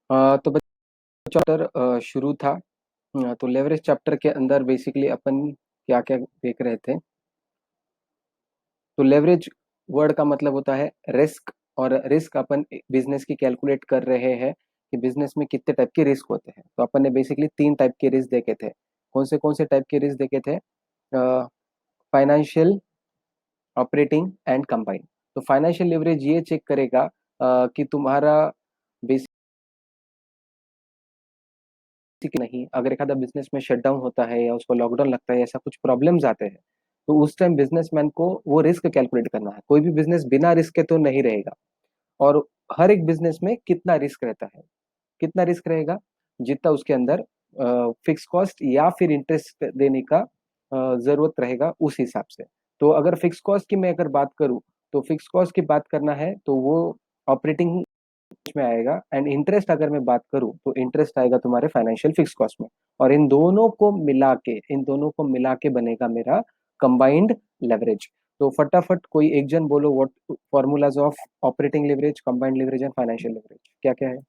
तो चैप्टर शुरू था। तो लेवरेज चैप्टर के अंदर बेसिकली अपन क्या क्या देख रहे थे। तो लेवरेज वर्ड का मतलब होता है रिस्क, और रिस्क अपन बिजनेस की कैलकुलेट कर रहे हैं कि बिजनेस में कितने टाइप के रिस्क होते हैं। तो अपन ने बेसिकली 3 टाइप के रिस्क देखे थे। कौन से टाइप के रिस्क देखे थे? Financial, operating and combine. तो फाइनेंशियल लेवरेज ये चेक करेगा कि तुम्हारा कि नहीं, अगर एक आधा बिजनेस में शटडाउन होता है या उसको लॉकडाउन लगता है, ऐसा कुछ प्रॉब्लम्स आते हैं, तो उस टाइम बिजनेसमैन को वो रिस्क कैलकुलेट करना है। कोई भी बिजनेस बिना रिस्क के तो नहीं रहेगा। और हर एक बिजनेस में कितना रिस्क रहता है, कितना रिस्क रहेगा, जितना उसके अंदर फिक्स कॉस्ट या फिर इंटरेस्ट देने का जरूरत रहेगा उस हिसाब से। तो अगर फिक्स कॉस्ट की मैं अगर बात करूं, तो फिक्स कॉस्ट की बात करना है तो वो ऑपरेटिंग में आएगा, एंड इंटरेस्ट अगर मैं बात करूं तो इंटरेस्ट आएगा तुम्हारे फाइनेंशियल फिक्स कॉस्ट में। और इन दोनों को मिला के बनेगा मेरा कंबाइंड लेवरेज। तो फटाफट कोई एक जन बोलो, what formulas of operating leverage, combined leverage and financial leverage क्या क्या है?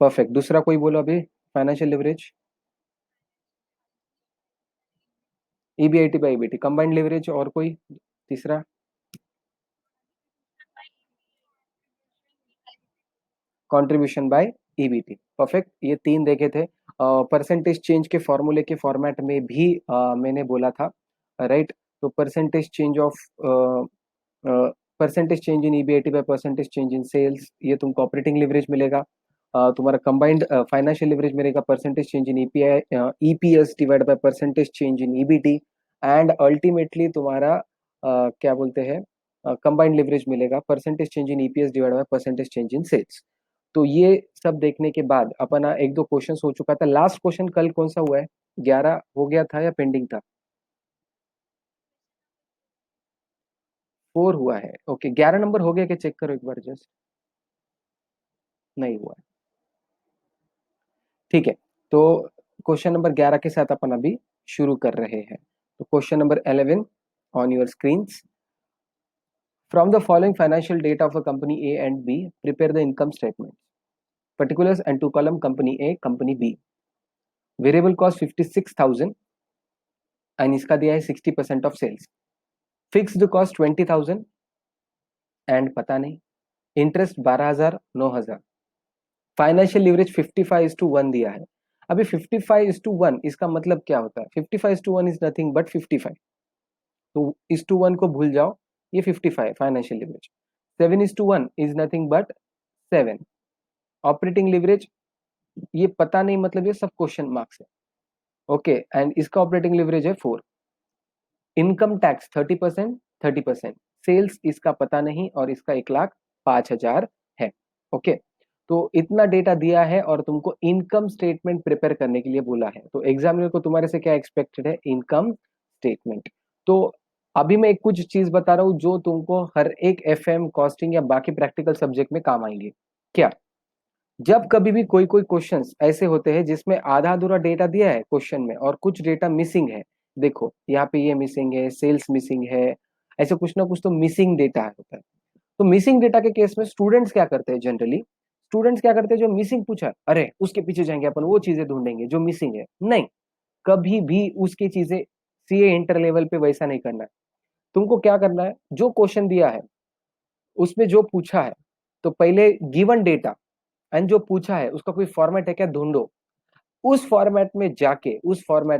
परफेक्ट। दूसरा कोई बोलो अभी। Financial leverage, EBIT by EBT, combined leverage, और कोई तीसरा? Contribution by EBT. परफेक्ट, ये 3 देखे थे। परसेंटेज चेंज के फॉर्मूले के फॉर्मेट में भी मैंने बोला था, राइट? तो percentage change in EBIT by percentage change in sales, ये तुमको ऑपरेटिंग लिवरेज मिलेगा। तुम्हारा कंबाइंड फाइनेंशियल लिवरेज मिलेगा percentage change in EPS divide by percentage change in EBT. And ultimately तुम्हारा क्या बोलते हैं, कंबाइंड लिवरेज मिलेगा percentage change in EPS divide by percentage change in sales. तो ये सब देखने के बाद अपना एक दो क्वेश्चन हो चुका था। लास्ट क्वेश्चन कल कौन सा हुआ है? 11 हो गया था या पेंडिंग था? 4 हुआ है। ओके, 11 नंबर हो गया क्या? चेक करो एक बार जस्ट। नहीं हुआ है। ठीक है। तो क्वेश्चन नंबर 11 के साथ अपन अभी शुरू कर रहे हैं। तो question number 11 on your screen. From the following financial data of a company A and B, prepare the income statement. Particulars and two column, company A, company B. Variable cost 56,000 and इसका दिया है 60% of sales. Fixed cost 20,000 and पता नहीं। Interest 12,000, 9,000। Financial leverage 55:1 दिया है। अभी 55:1 इसका मतलब क्या होता है? 55:1 इज नथिंग बट 55। तो इस टू वन को भूल जाओ, ये 55 financial leverage. 7:1 is nothing but 7। Operating leverage ये पता नहीं, मतलब ये सब क्वेश्चन मार्क्स है। ओके, एंड इसका ऑपरेटिंग लीवरेज है 4। Income tax 30%, 30%। सेल्स इसका पता नहीं, और इसका 1,05,000 है। ओके, तो इतना डेटा दिया है और तुमको इनकम स्टेटमेंट प्रिपेयर करने के लिए बोला है। तो एग्जामिनर को तुम्हारे से क्या एक्सपेक्टेड है? Income statement. तो अभी मैं एक कुछ चीज बता रहा हूं जो तुमको हर एक एफएम, कॉस्टिंग या बाकी प्रैक्टिकल सब्जेक्ट में काम आएंगे। क्या? जब कभी भी कोई कोई क्वेश्चंस ऐसे होते हैं जिसमें आधा अधूरा डेटा दिया है क्वेश्चन में और कुछ डेटा मिसिंग है, देखो यहाँ पे ये मिसिंग है, सेल्स मिसिंग है, ऐसे कुछ ना कुछ तो मिसिंग डेटा होता है। तो मिसिंग डेटा के केस में स्टूडेंट्स क्या करते हैं जनरली? स्टूडेंट्स क्या करते हैं, जो मिसिंग पूछा है, अरे उसके पीछे जाएंगे अपन, वो चीजें ढूंढेंगे जो मिसिंग है। नहीं, कभी भी उसकी चीजें सीए इंटर लेवल पे वैसा नहीं करना है। तुमको क्या करना है, जो क्वेश्चन दिया है उसमें जो पूछा है, तो पहले गिवन डेटा एंड जो पूछा है उसका कोई फॉर्मेट है क्या, ढूंढो। उस फॉर्मेट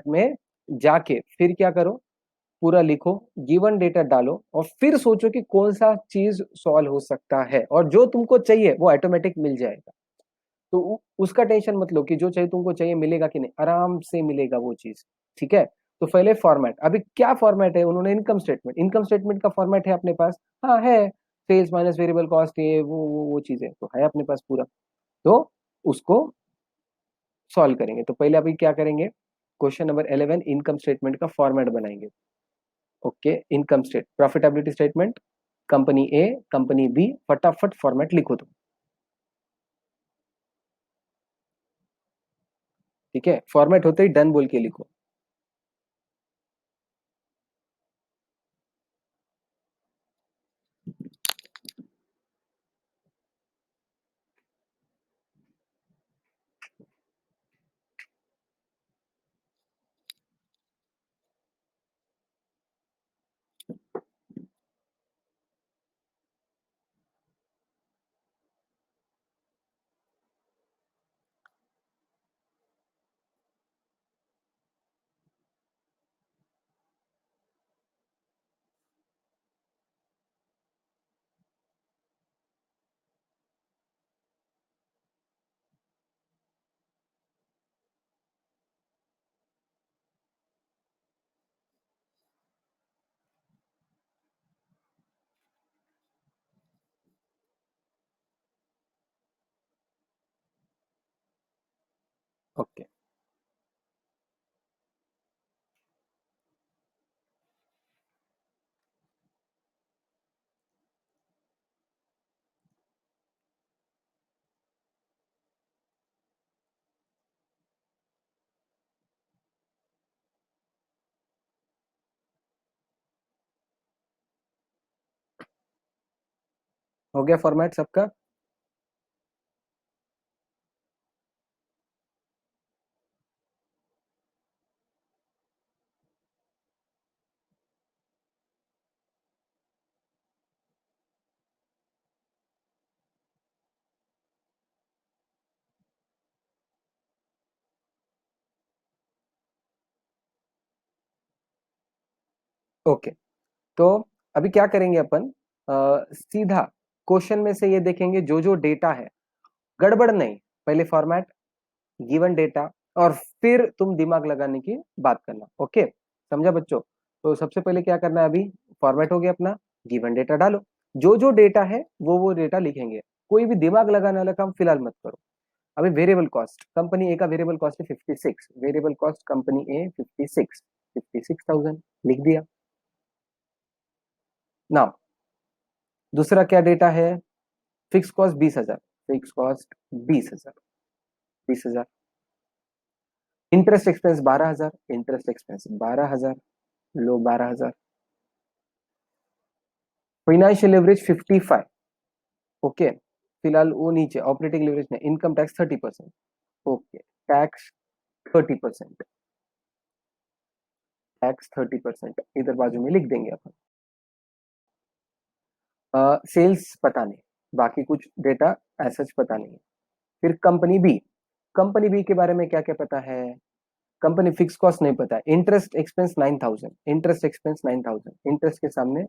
में जाके फिर क्या करो, पूरा लिखो, गिवन डेटा डालो, और फिर सोचो कि कौन सा चीज सॉल्व हो सकता है, और जो तुमको चाहिए वो ऑटोमेटिक मिल जाएगा। तो उसका टेंशन मत लो कि जो चाहिए तुमको चाहिए मिलेगा कि नहीं, आराम से मिलेगा वो चीज। ठीक है। तो पहले फॉर्मेट, अभी क्या फॉर्मेट है, उन्होंने इनकम स्टेटमेंट का फॉर्मेट है अपने पास। हाँ है, सेल्स माइनस वेरिएबल कॉस्ट, ये वो चीजें तो है अपने पास पूरा। तो उसको सॉल्व करेंगे। तो पहले अभी क्या करेंगे, क्वेश्चन नंबर 11 इनकम स्टेटमेंट का फॉर्मेट बनाएंगे। Okay, income profitability statement, company A, company B, फटाफट फॉर्मेट लिखो तुम। ठीक है, फॉर्मेट होते ही डन बोल के लिखो। ओके, हो गया फॉर्मेट सबका? ओके, तो अभी क्या करेंगे अपन, सीधा क्वेश्चन में से ये देखेंगे जो जो डेटा है, गड़बड़ नहीं, पहले फॉर्मेट, गिवन डेटा, और फिर तुम दिमाग लगाने की बात करना। ओके, समझा बच्चों? तो सबसे पहले क्या करना है, अभी फॉर्मेट हो गया अपना, गिवन डेटा डालो, जो जो डेटा है वो डेटा लिखेंगे, कोई भी दिमाग लगाने वाला काम फिलहाल मत करो। अभी वेरिएबल कॉस्ट, कंपनी ए का वेरिएबल कॉस्ट है 56, वेरिएबल कॉस्ट कंपनी ए 56, 56,000 लिख दिया ना। दूसरा क्या डेटा है, fix cost 20,000, fix cost 20,000, 20,000। Interest expense 12,000, interest expense 12,000, लो 12,000। फाइनेंशियल लेवरेज 55, ओके, फिलहाल वो नीचे, ऑपरेटिंग लेवरेज में, income tax 30%, okay, tax 30%, tax 30% इधर बाजू में लिख देंगे अपन। सेल्स पता नहीं, बाकी कुछ डेटा ऐसा पता नहीं। फिर कंपनी बी, कंपनी बी के बारे में क्या क्या पता है, कंपनी फिक्स कॉस्ट नहीं पता है, interest expense 9,000, interest expense 9,000, interest के सामने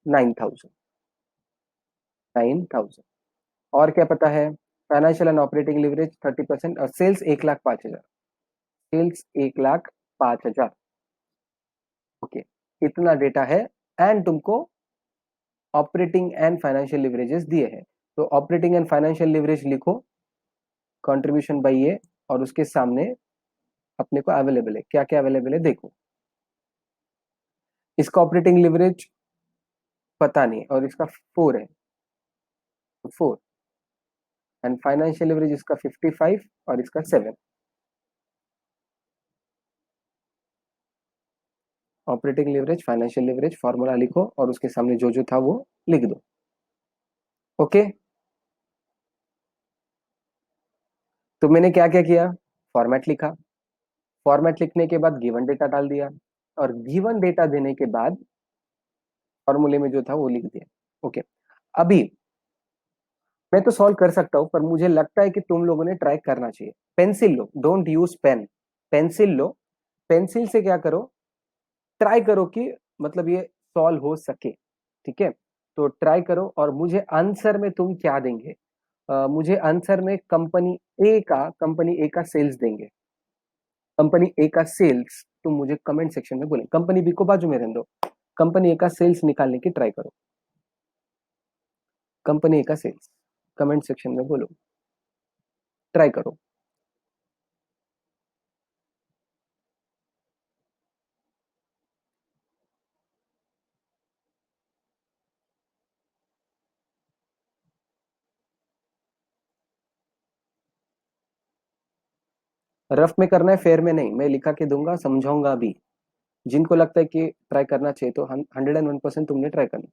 9,000, 9,000। और क्या पता है, फाइनेंशियल एंड ऑपरेटिंग लिवरेज 30%, और सेल्स 1,05,000, सेल्स 1,05,000। ओके, इतना डेटा है, एंड तुमको ऑपरेटिंग एंड फाइनेंशियल लिवरेजेस दिए हैं, तो ऑपरेटिंग एंड फाइनेंशियल लिवरेज लिखो, कंट्रीब्यूशन बाई ये, और उसके सामने अपने को अवेलेबल है, क्या क्या अवेलेबल है देखो। इसका ऑपरेटिंग लिवरेज पता नहीं, और इसका 4 है, 4, एंड फाइनेंशियल लिवरेज इसका 55 और इसका 7। Operating leverage, financial leverage, formula लिखो और उसके सामने जो जो था वो लिख दो। ओके, तो मैंने क्या क्या किया, फॉर्मेट लिखा, फॉर्मेट लिखने के बाद गिवन डेटा डाल दिया, और गिवन डेटा देने के बाद फॉर्मूले में जो था वो लिख दिया। ओके, अभी मैं तो सॉल्व कर सकता हूं, पर मुझे लगता है कि तुम लोगों ने ट्राई करना चाहिए। पेंसिल लो, डोंट यूज पेन, पेंसिल लो, पेंसिल से क्या करो, ट्राई करो कि मतलब ये सॉल्व हो सके। ठीक है, तो ट्राई करो, और मुझे आंसर में तुम क्या देंगे, मुझे आंसर में कंपनी ए का सेल्स देंगे, कंपनी ए का सेल्स तुम मुझे कमेंट सेक्शन में बोले, कंपनी बी को बाजू में रहने दो, कंपनी ए का सेल्स निकालने की ट्राई करो, कंपनी ए का सेल्स कमेंट सेक्शन में बोलो, ट्राई करो। रफ में करना है, फेयर में नहीं, मैं लिखा के दूंगा, समझाऊंगा भी, जिनको लगता है कि ट्राई करना चाहिए तो 101% तुमने ट्राई करना।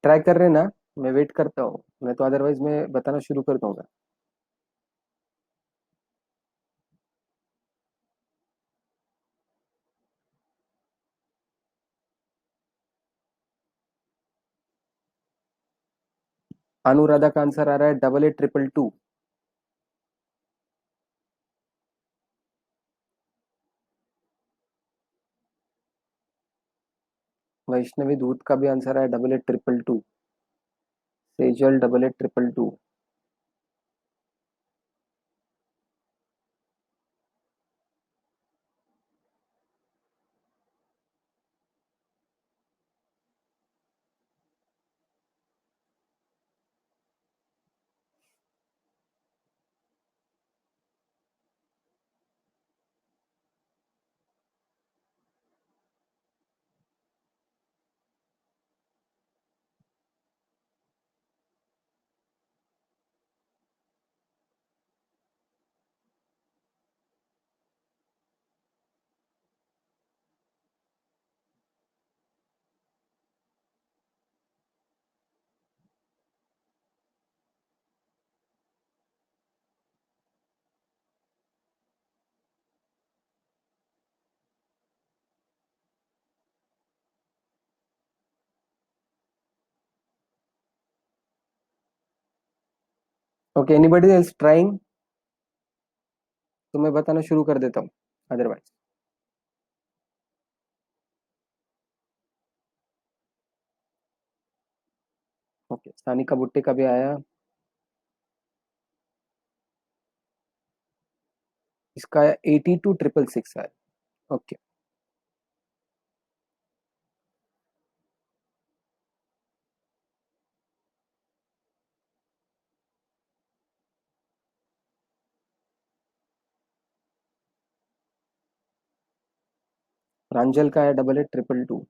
ट्राई कर रहे ना, मैं वेट करता हूँ, मैं तो अदरवाइज मैं बताना शुरू कर दूंगा। अनुराधा का आंसर आ रहा है 8822। वैष्णवी दूध का भी आंसर है 8822। Sejal 8822। Okay, anybody else trying? तो मैं बताना शुरू कर देता हूँ अदरवाइज। ओके, सानिका बुट्टे का भी आया। इसका 82666 है। ओके, प्रांजल का है 8822।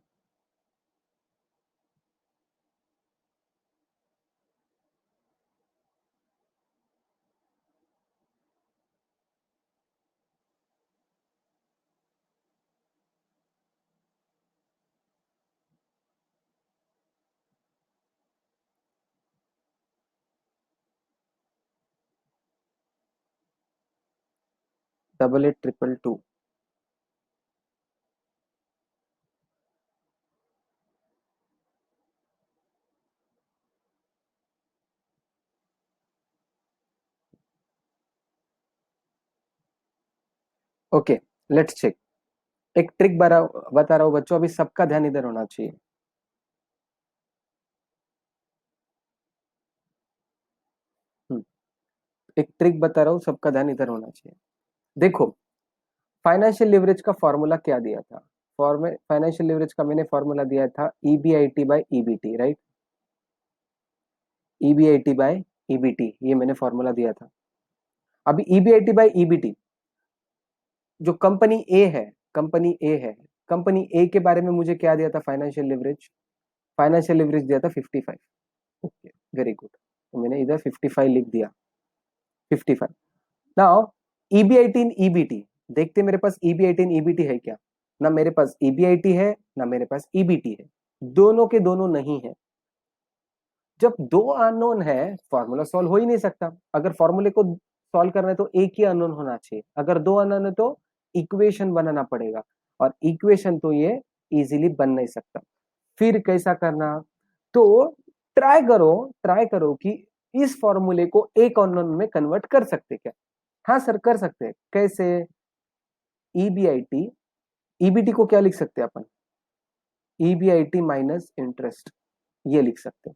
Double eight triple two. Okay, let's check. एक ट्रिक बता रहा हूँ बच्चों, अभी सबका ध्यान इधर होना चाहिए। हम्म, एक ट्रिक बता रहा हूँ, सबका ध्यान इधर होना चाहिए। देखो, फाइनेंशियल लिवरेज का फॉर्मूला क्या दिया था? फाइनेंशियल लिवरेज का मैंने फॉर्मूला दिया था EBIT by EBT, right? EBIT by EBT, ये मैंने फॉर्मूला दिया था। अभी ईबीआईटी बाय ईबीटी, जो कंपनी ए है, कंपनी ए है, कंपनी ए के बारे में मुझे क्या दिया था फाइनेंशियल लिवरेज? फाइनेंशियल लिवरेज दिया था 55। ओके, वेरी गुड, तो मैंने इधर 55 लिख दिया। 55। नाउ ईबीआईटी इन ईबीटी, देखते मेरे पास ईबीआईटी इन ईबीटी है क्या? ना मेरे पास ईबीआईटी है, ना मेरे पास ईबीटी है, दोनों के दोनों नहीं है। जब दो अननोन है, फॉर्मूला सॉल्व हो ही नहीं सकता। अगर फॉर्मूले को सॉल्व करना है तो एक ही अननोन होना चाहिए, अगर दो अननोन है तो इक्वेशन बनाना पड़ेगा, और इक्वेशन तो ये इजीली बन नहीं सकता। फिर कैसा करना? तो ट्राई करो कि इस फॉर्मूले को एक अननोन में कन्वर्ट कर सकते क्या? हाँ सर, कर सकते हैं। कैसे? ईबीआईटी, ईबीटी को क्या लिख सकते हैं अपन? ईबीआईटी माइनस इंटरेस्ट, ये लिख सकते हैं,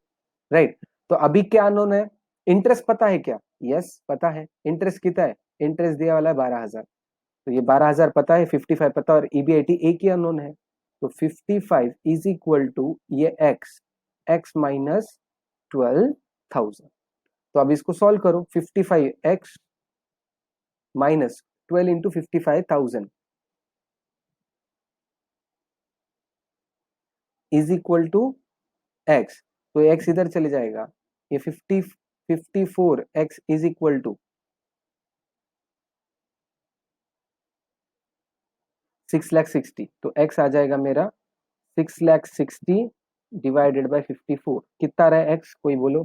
राइट? तो अभी क्या अननोन है? इंटरेस्ट पता है क्या? यस पता है। इंटरेस्ट कितना है? इंटरेस्ट दिया वाला है 12,000, तो ये 12,000 पता है, 55 पता है, और ईबीआईटी एक ही अननोन है। तो 55 इज इक्वल टू ये एक्स, एक्स माइनस 12,000। तो अब इसको सॉल्व करो, 55 x minus 12 into 55,000 is equal to x. तो एक्स इधर चले जाएगा, ये 54 एक्स इज इक्वल टू 6,60,000। तो एक्स आ जाएगा मेरा 6,60,000 डिवाइडेड बाय 54 कितना रहा है x, कोई बोलो।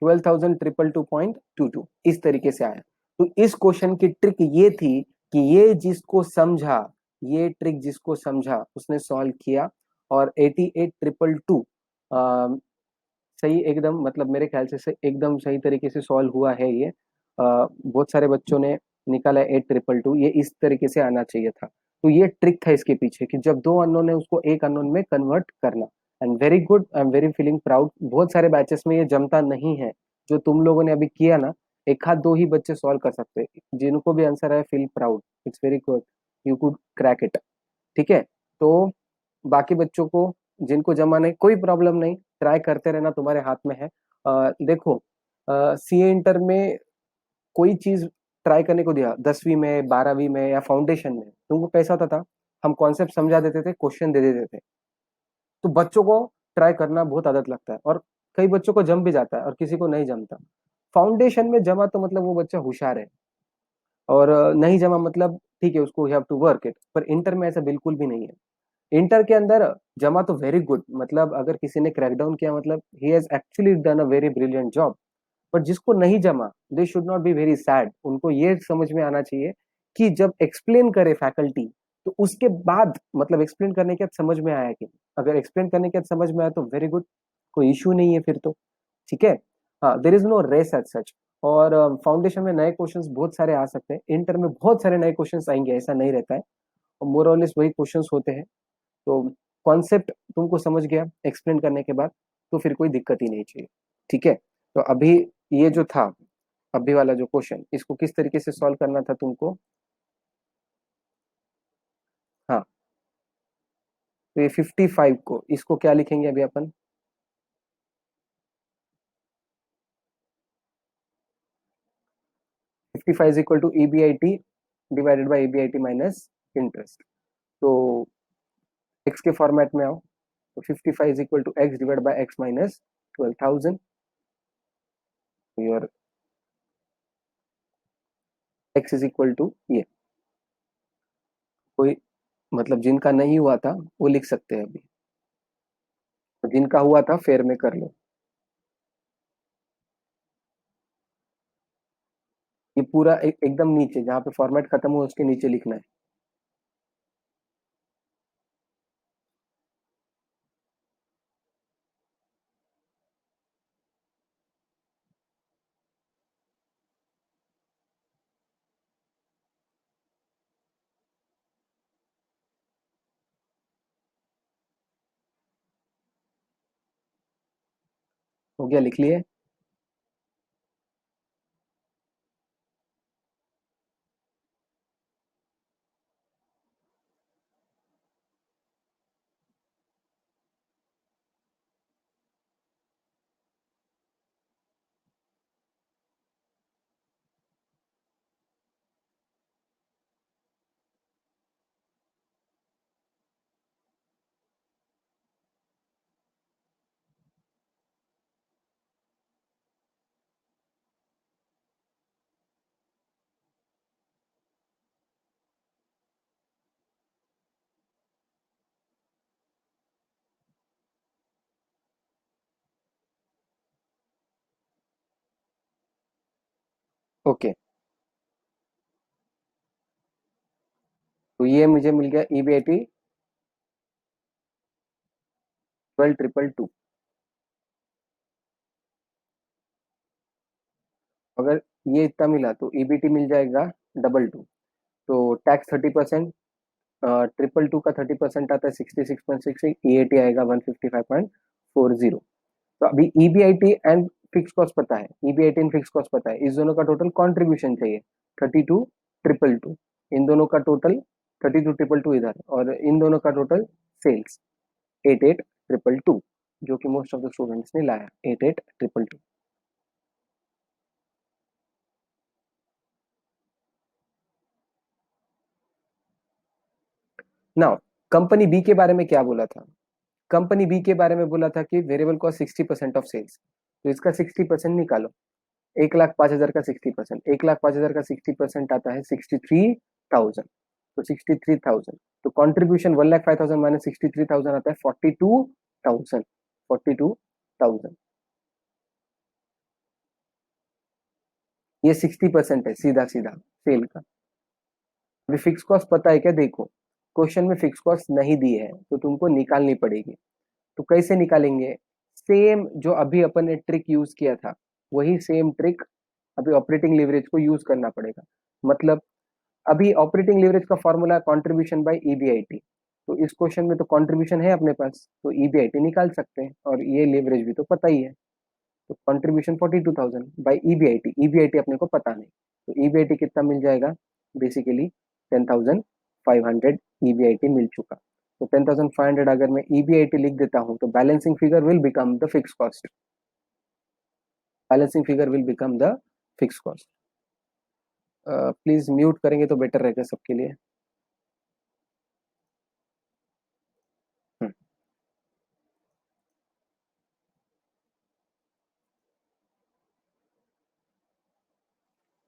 12,222.22 इस तरीके से आया। तो इस क्वेश्चन की ट्रिक ये थी कि ये जिसको समझा, ये ट्रिक जिसको समझा उसने सॉल्व किया, और 88,222 सही एकदम, मतलब मेरे ख्याल से एकदम सही तरीके से सॉल्व हुआ है ये। बहुत सारे बच्चों ने निकाला 8,222, ये इस तरीके से आना चाहिए था। तो ये ट्रिक था इसके पीछे कि जब दो अननोन है उसको एक अननोन में कन्वर्ट करना। And very good, I am very feeling proud. बहुत सारे बैचेस में ये जमता नहीं है जो तुम लोगों ने अभी किया ना, एक हाथ दो ही बच्चे सॉल्व कर सकते हैं। जिनको भी आंसर है feel proud, it's very good, you could crack it. ठीक है, तो बाकी बच्चों को जिनको जमा नहीं, कोई प्रॉब्लम नहीं, ट्राई करते रहना, तुम्हारे हाथ में है। देखो, सीए इंटर में कोई चीज ट्राई करने को दिया, 10वीं में, 12वीं में या फाउंडेशन में, तुमको कैसा होता था? हम कॉन्सेप्ट समझा देते थे, क्वेश्चन दे देते थे, तो बच्चों को ट्राई करना बहुत आदत लगता है, और कई बच्चों को जम भी जाता है और किसी को नहीं जमता। फाउंडेशन में जमा तो मतलब वो बच्चा होशियार है, और नहीं जमा मतलब ठीक है, उसको you have to work it. पर इंटर में ऐसा बिल्कुल भी नहीं है। इंटर के अंदर जमा तो वेरी गुड, मतलब अगर किसी ने क्रैकडाउन किया मतलब he has actually done a very brilliant job. पर जिसको नहीं जमा, they should not be very sad. उनको ये समझ में आना चाहिए कि जब एक्सप्लेन करे फैकल्टी, तो उसके बाद मतलब एक्सप्लेन करने के बाद समझ में आया कि, अगर एक्सप्लेन करने के बाद समझ में आया तो वेरी गुड, कोई इशू नहीं है फिर तो। ठीक है, हाँ, there is no race as such. और फाउंडेशन में नए क्वेश्चंस बहुत सारे आ सकते हैं, इंटर में बहुत सारे नए क्वेश्चंस आएंगे, ऐसा नहीं रहता है, और मोर और लेस वही क्वेश्चंस होते हैं। तो कॉन्सेप्ट तुमको समझ गया एक्सप्लेन करने के बाद, तो फिर कोई दिक्कत ही नहीं चाहिए। ठीक है, तो अभी ये जो था, अभी वाला जो क्वेश्चन, इसको किस तरीके से सॉल्व करना था तुमको? हाँ, तो ये 55 को, इसको क्या लिखेंगे अभी अपन? 55 is equal to EBIT divided by EBIT minus interest. तो एक्स के फॉर्मेट में आओ, तो 55 is equal to x divide by x minus 12,000। Your x is equal to ये, कोई मतलब जिनका नहीं हुआ था वो लिख सकते हैं अभी, तो जिनका हुआ था फेयर में कर लो। ये पूरा एकदम नीचे जहाँ पे फॉर्मेट खत्म हो उसके नीचे लिखना है। हो गया, लिख लिए? ओके, तो ये मुझे मिल गया EBIT 12,222। अगर ये इतना मिला तो EBT मिल जाएगा 22। तो टैक्स 30%, 222 का 30% आता है 66.6, EAT आएगा 155.40। तो अभी EBIT एंड फिक्स कॉस्ट पता है, EBIT एंड फिक्स कॉस्ट पता है, इस दोनों का टोटल कॉन्ट्रीब्यूशन चाहिए 32,222। इन दोनों का टोटल 32,222 इधर, और इन दोनों का टोटल सेल्स 88,222, जो कि मोस्ट ऑफ द स्टूडेंट्स ने लाया 88,222। नाउ, कंपनी बी के बारे में क्या बोला था? कंपनी बी के बारे में बोला था कि वेरिएबल कॉस्ट 60% ऑफ सेल्स, तो इसका 60% निकालो। 1,05,000 का 60%, 1,05,000 का 60% आता है थाउजेंड, तो 63,000। तो कंट्रीब्यूशन 1,05,000 माइनस 63,000 आता है 42,000, 42,000। ये 60% है सीधा सीधा सेल का। अभी फिक्स कॉस्ट पता है क्या? देखो, क्वेश्चन में फिक्स कॉस्ट नहीं दी है तो तुमको निकालनी पड़ेगी। तो कैसे निकालेंगे? सेम जो अभी अपन ने ट्रिक यूज किया था, वही सेम ट्रिक अभी ऑपरेटिंग लीवरेज को यूज करना पड़ेगा। मतलब अभी ऑपरेटिंग लीवरेज का फॉर्मूला कंट्रीब्यूशन बाय ईबीआईटी। तो इस क्वेश्चन में तो कंट्रीब्यूशन है अपने पास, तो ईबीआईटी निकाल सकते हैं, और ये लीवरेज भी तो पता ही है। तो कंट्रीब्यूशन 42,000 बाई ईबीआईटी, ईबीआईटी अपने को पता नहीं, तो ईबीआईटी कितना मिल जाएगा? बेसिकली 10,500 ईबीआईटी मिल चुका। तो 10,500 अगर मैं ईबीआईटी लिख देता हूं तो balancing figure will become the fix cost, balancing figure will become the fix cost. Please mute करेंगे तो बेटर रहेगा सबके लिए। हम्म,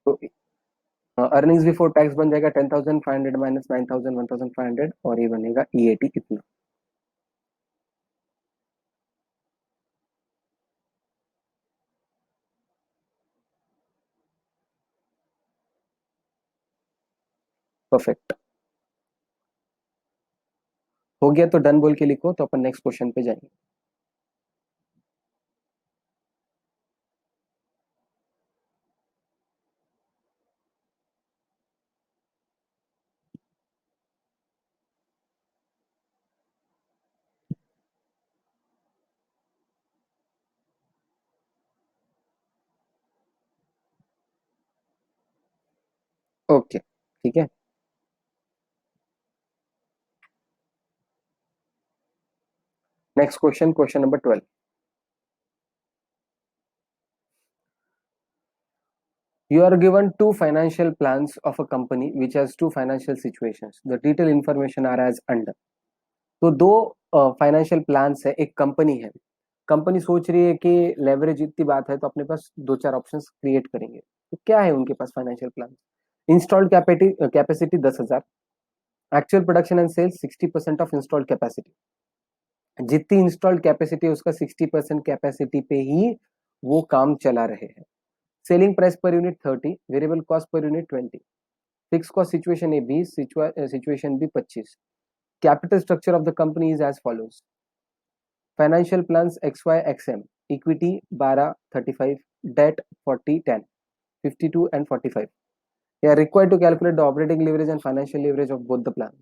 तो अर्निंग्स बिफोर टैक्स बन जाएगा 10,500 माइनस 9,000, 1,500, और ये बनेगा ईएटी कितना? परफेक्ट। हो गया तो डन बोल के लिखो, तो अपन नेक्स्ट क्वेश्चन पे जाएंगे। ओके, ठीक है। Next question, question number 12। You are given two financial plans of a company which has two financial situations. The detailed information are as under. तो दो फाइनेंशियल प्लान्स है, एक कंपनी है। कंपनी सोच रही है कि लेवरेज इतनी बात है तो अपने पास दो चार ऑप्शंस क्रिएट करेंगे। तो क्या है उनके पास financial plan? Installed capacity 10,000, actual production and sales 60% of installed capacity. जितनी इंस्टॉल्ड कैपेसिटी है उसका 60% कैपेसिटी पे ही वो काम चला रहे हैं। Selling price per unit 30, variable cost per unit 20, fix cost situation A 20, situation B 25। Capital structure of the company is as follows. Financial plans X Y X M, equity 12, 35, debt 40, 10, 52 and 45। They are required to calculate the operating leverage and financial leverage of both the plans.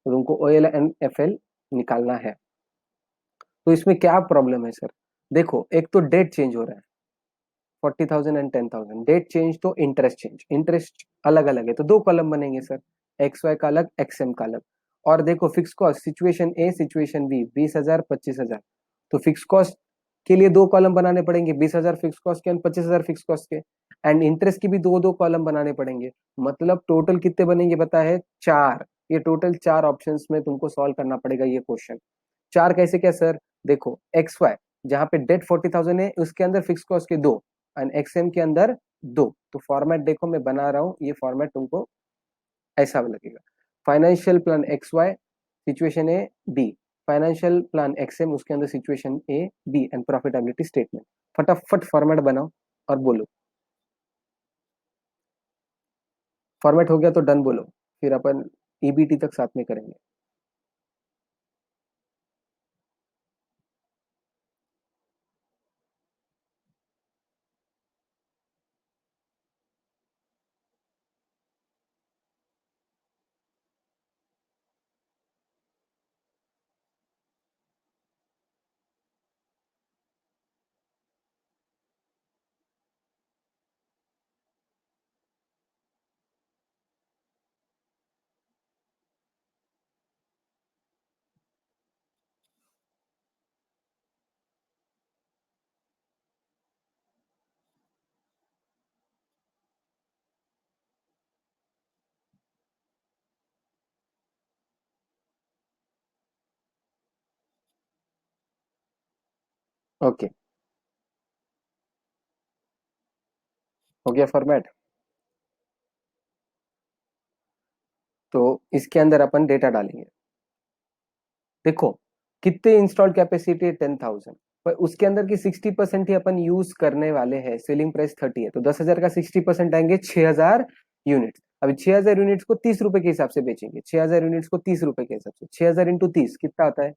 तो तुमको OL and FL निकालना है। तो इसमें क्या problem है sir? देखो, एक तो डेट चेंज हो रहा है 40,000 एंड 10,000, डेट चेंज तो इंटरेस्ट चेंज, इंटरेस्ट अलग अलग है, तो दो कॉलम बनेंगे सर, एक्स वाई का अलग, एक्स एम का अलग। और देखो fix cost situation A situation B 20,000 25,000, तो फिक्स कॉस्ट के लिए दो कॉलम बनाने पड़ेंगे, 20,000 फिक्स कॉस्ट के एंड 25,000 फिक्स कॉस्ट के। एंड इंटरेस्ट की भी दो दो कॉलम बनाने पड़ेंगे। मतलब टोटल कितने बनेंगे पता है? चार। ये टोटल चार ऑप्शंस में तुमको सॉल्व करना पड़ेगा ये क्वेश्चन। चार कैसे क्या सर? देखो एक्स वाई, जहां पे डेट 40,000 है उसके अंदर फिक्स कॉस्ट के दो, एंड एक्सएम के अंदर दो। तो फॉर्मेट देखो मैं बना रहा हूं, ये फॉर्मेट तुमको ऐसा लगेगा। Financial plan X Y, situation A B, financial plan X M उसके अंदर situation A B, and profitability statement. फटाफट फॉर्मेट बनाओ और बोलो। फॉर्मेट हो गया तो डन बोलो, फिर अपन ईबीटी तक साथ में करेंगे। ओके, हो गया फॉर्मेट। तो इसके अंदर अपन डेटा डालेंगे। देखो कितने इंस्टॉल्ड कैपेसिटी है, 10,000, पर उसके अंदर की 60% ही अपन यूज करने वाले हैं। सेलिंग प्राइस 30 है, तो 10,000 का 60% आएंगे 6,000 यूनिट। अभी 6,000 यूनिट्स को 30 रुपए के हिसाब से बेचेंगे। 6,000 यूनिट्स को 30 रुपए के हिसाब से 6,000 इंटू 30 कितना आता है?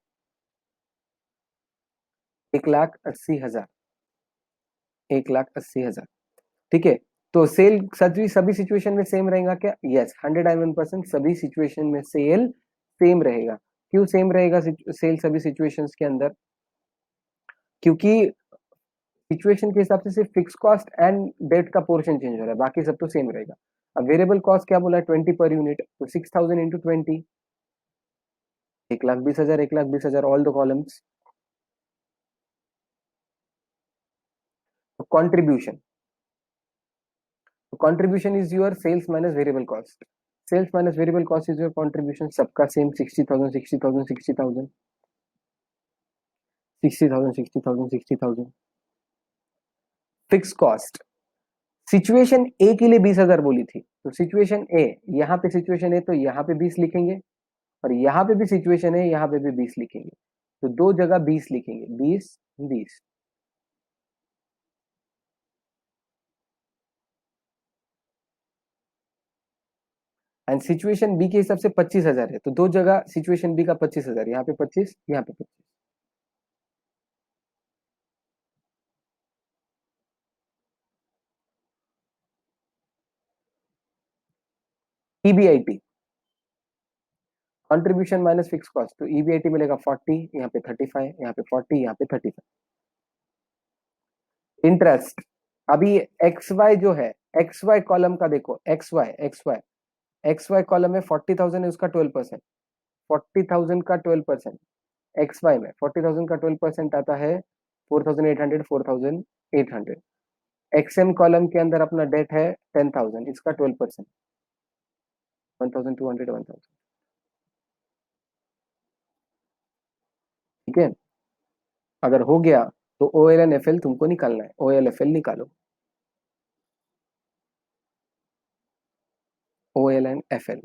1,80,000। 1,80,000। ठीक है। तो सेल सभी सभी सिचुएशन में सेम रहेगा क्या? यस, 101% सभी सिचुएशन में सेल सेम रहेगा। क्यों सेम रहेगा सेल सभी सिचुएशंस के अंदर? क्योंकि सिचुएशन के हिसाब से सिर्फ फिक्स कॉस्ट एंड डेट का पोर्शन चेंज हो रहा है, बाकी सब तो सेम रहेगा। अब वेरिएबल कॉस्ट क्या बोला है? 20 पर यूनिट, तो 6,000 into 20, 1,20,000, 1,20,000, all the columns. Contribution, contribution is your sales minus variable cost. Sales minus variable cost is your contribution, सबका same 60,000, 60,000, 60,000, 60,000, 60,000, 60,000। Fix cost, situation A के लिए 20,000 बोली थी, तो सिचुएशन ए, यहाँ पे सिचुएशन ए तो यहाँ पे 20 लिखेंगे, और यहाँ पे भी सिचुएशन है, यहाँ पे भी 20 लिखेंगे, तो दो जगह 20 लिखेंगे, 20 20। एंड सिचुएशन बी के हिसाब से 25,000 है, तो दो जगह सिचुएशन बी का 25,000, यहाँ पे 25, यहाँ पे 25। EBIT, contribution minus fix cost, तो ईबीआईटी मिलेगा 40, यहाँ पे 35, यहाँ पे 40, यहाँ पे 35। इंटरेस्ट, अभी एक्स वाई जो है, एक्स वाई कॉलम का देखो, एक्स वाई कॉलम में 40,000 है, उसका 12%, 40,000 का 12%। एक्स वाई में 40,000 का 12% आता है 4,800, 4,800। एक्सएम कॉलम के अंदर अपना डेट है 10,000, इसका 12%, 1,200, 1,000। ठीक है। अगर हो गया तो O L N F L तुमको निकालना है, ओ एल एफ एल निकालो, O L N F L.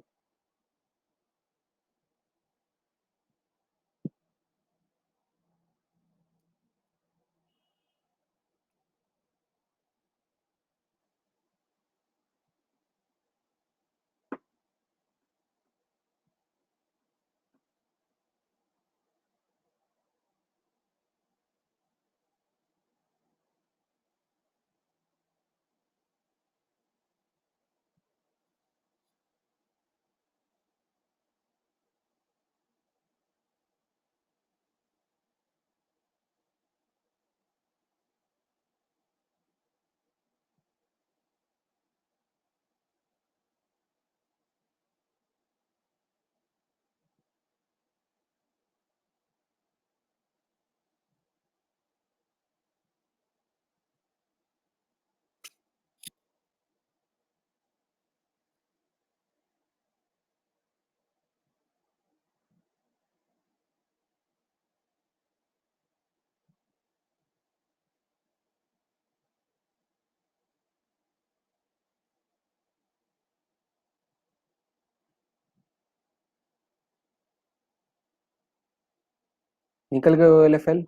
निकल गए O L F L.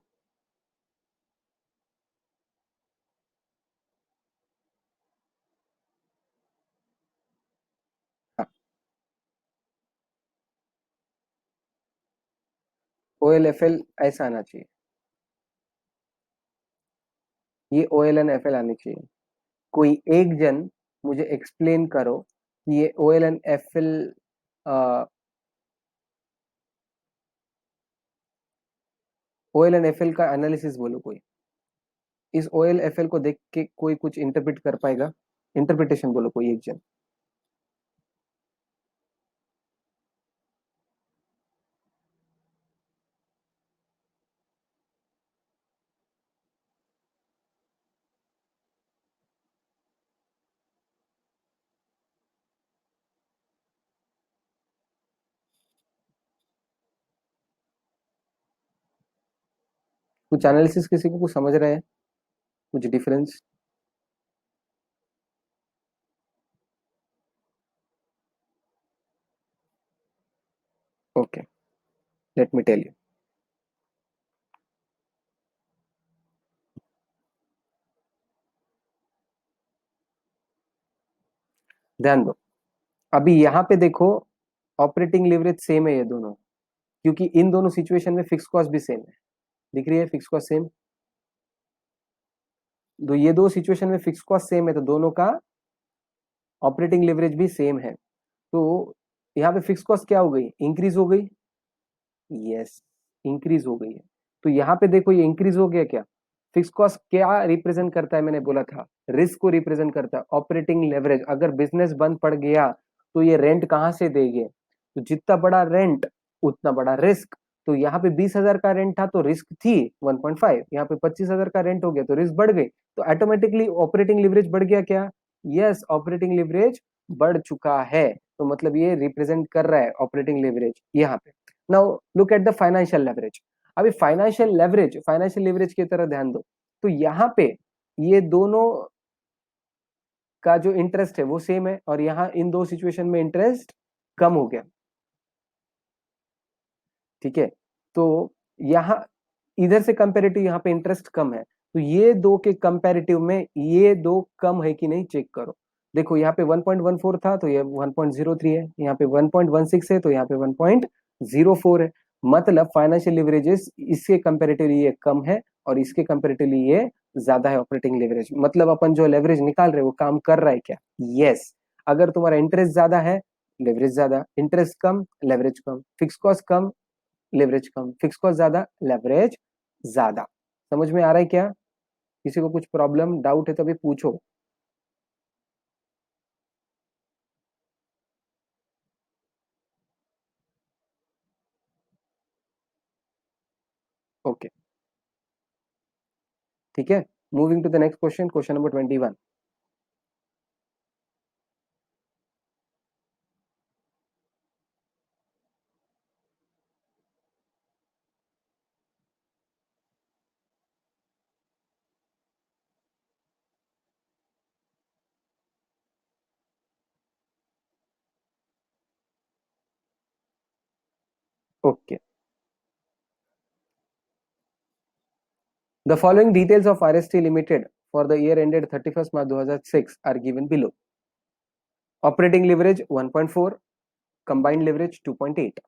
O L F L ऐसा आना चाहिए, ये O L N F L आनी चाहिए। कोई एक जन मुझे एक्सप्लेन करो कि ये O L N F L, O L N F L का एनालिसिस बोलो कोई, इस ओ एल एफ एल को देख के कोई कुछ इंटरप्रेट कर पाएगा? इंटरप्रिटेशन बोलो कोई एक जन। कुछ एनालिसिस किसी को कुछ समझ रहा है? कुछ difference? Okay, let me tell you. ध्यान दो, अभी यहाँ पे देखो ऑपरेटिंग लेवरेज सेम है ये दोनों, क्योंकि इन दोनों सिचुएशन में फिक्स कॉस्ट भी सेम है। दिख रही है फिक्स कॉस्ट सेम, तो ये दो सिचुएशन में फिक्स कॉस्ट सेम है, तो दोनों का ऑपरेटिंग लेवरेज भी सेम है। तो यहाँ पे फिक्स कॉस्ट क्या हो गई, इंक्रीज हो गई। यस, इंक्रीज हो गई है। तो यहाँ पे देखो ये इंक्रीज हो गया क्या, फिक्स कॉस्ट क्या रिप्रेजेंट करता है, मैंने बोला था रिस्क को रिप्रेजेंट करता है। ऑपरेटिंग लेवरेज, अगर बिजनेस बंद पड़ गया तो ये रेंट कहाँ से देंगे, तो जितना बड़ा रेंट उतना बड़ा रिस्क। तो यहाँ पे 20,000 का रेंट था तो रिस्क थी 1.5, यहाँ पे 25,000 का रेंट हो गया तो रिस्क बढ़ गई, तो ऑटोमेटिकली ऑपरेटिंग लिवरेज बढ़ गया क्या। यस, ऑपरेटिंग लिवरेज बढ़ चुका है, तो मतलब ये रिप्रेजेंट कर रहा है ऑपरेटिंग लिवरेज यहाँ पे। Now look at the financial leverage. अभी फाइनेंशियल लेवरेज की तरह ध्यान दो, तो यहाँ पे ये दोनों का जो इंटरेस्ट है वो सेम है, और यहाँ इन दो सिचुएशन में इंटरेस्ट कम हो गया। ठीक है, तो यहाँ इधर से कंपेरेटिव यहाँ पे इंटरेस्ट कम है, तो ये दो के कंपेरेटिव में ये दो कम है कि नहीं चेक करो। देखो यहाँ पे 1.14 था तो ये 1.03 है, यहाँ पे 1.16 है तो यहाँ पे 1.04 है। मतलब फाइनेंशियल लिवरेजेस इसके कंपेरेटिवली ये कम है और इसके कंपेरेटिवली ये ज्यादा है ऑपरेटिंग लेवरेज। मतलब अपन जो लेवरेज निकाल रहे हैं वो काम कर रहा है क्या। यस, अगर तुम्हारा इंटरेस्ट ज्यादा है लेवरेज ज्यादा, इंटरेस्ट कम लेवरेज कम, फिक्स कॉस्ट कम लेवरेज कम, फिक्स कॉस्ट ज्यादा लेवरेज ज्यादा। समझ में आ रहा है क्या, किसी को कुछ प्रॉब्लम डाउट है तो अभी पूछो। ओके, ठीक है, moving to the next question, question number 21। Okay, the following details of RST limited for the year ended 31 March 2006 are given below. Operating leverage 1.4, combined leverage 2.8,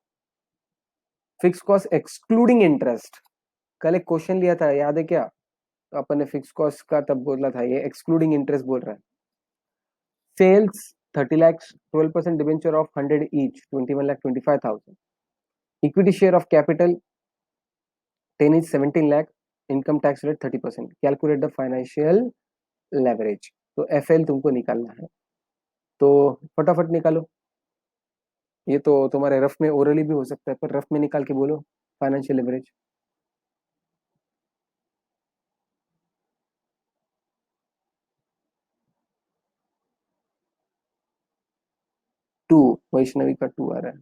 fix cost excluding interest. कल एक question लिया था याद है क्या, तो अपन ने fix cost का तब बोला था, ये एक्सक्लूडिंग इंटरेस्ट बोल रहा है। Sales 30 lakhs, 12% debenture of 100 each 21,25,000, equity share of capital 10 is 17 lakh, income tax rate 30%, calculate the financial leverage. तो एफएल तुमको निकालना है, तो फटाफट निकालो। ये तो तुम्हारे रफ में ओरली भी हो सकता है, पर रफ में निकाल के बोलो फाइनेंशियल लेवरेज। 2, वैष्णवी का 2 आ रहा है।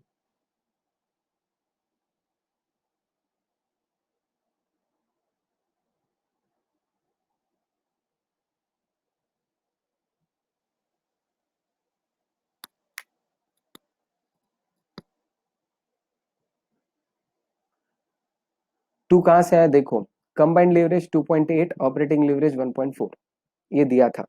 टू कहां से आया देखो, कंबाइंड लेवरेज 2.8, ऑपरेटिंग लेवरेज 1.4, ये दिया था।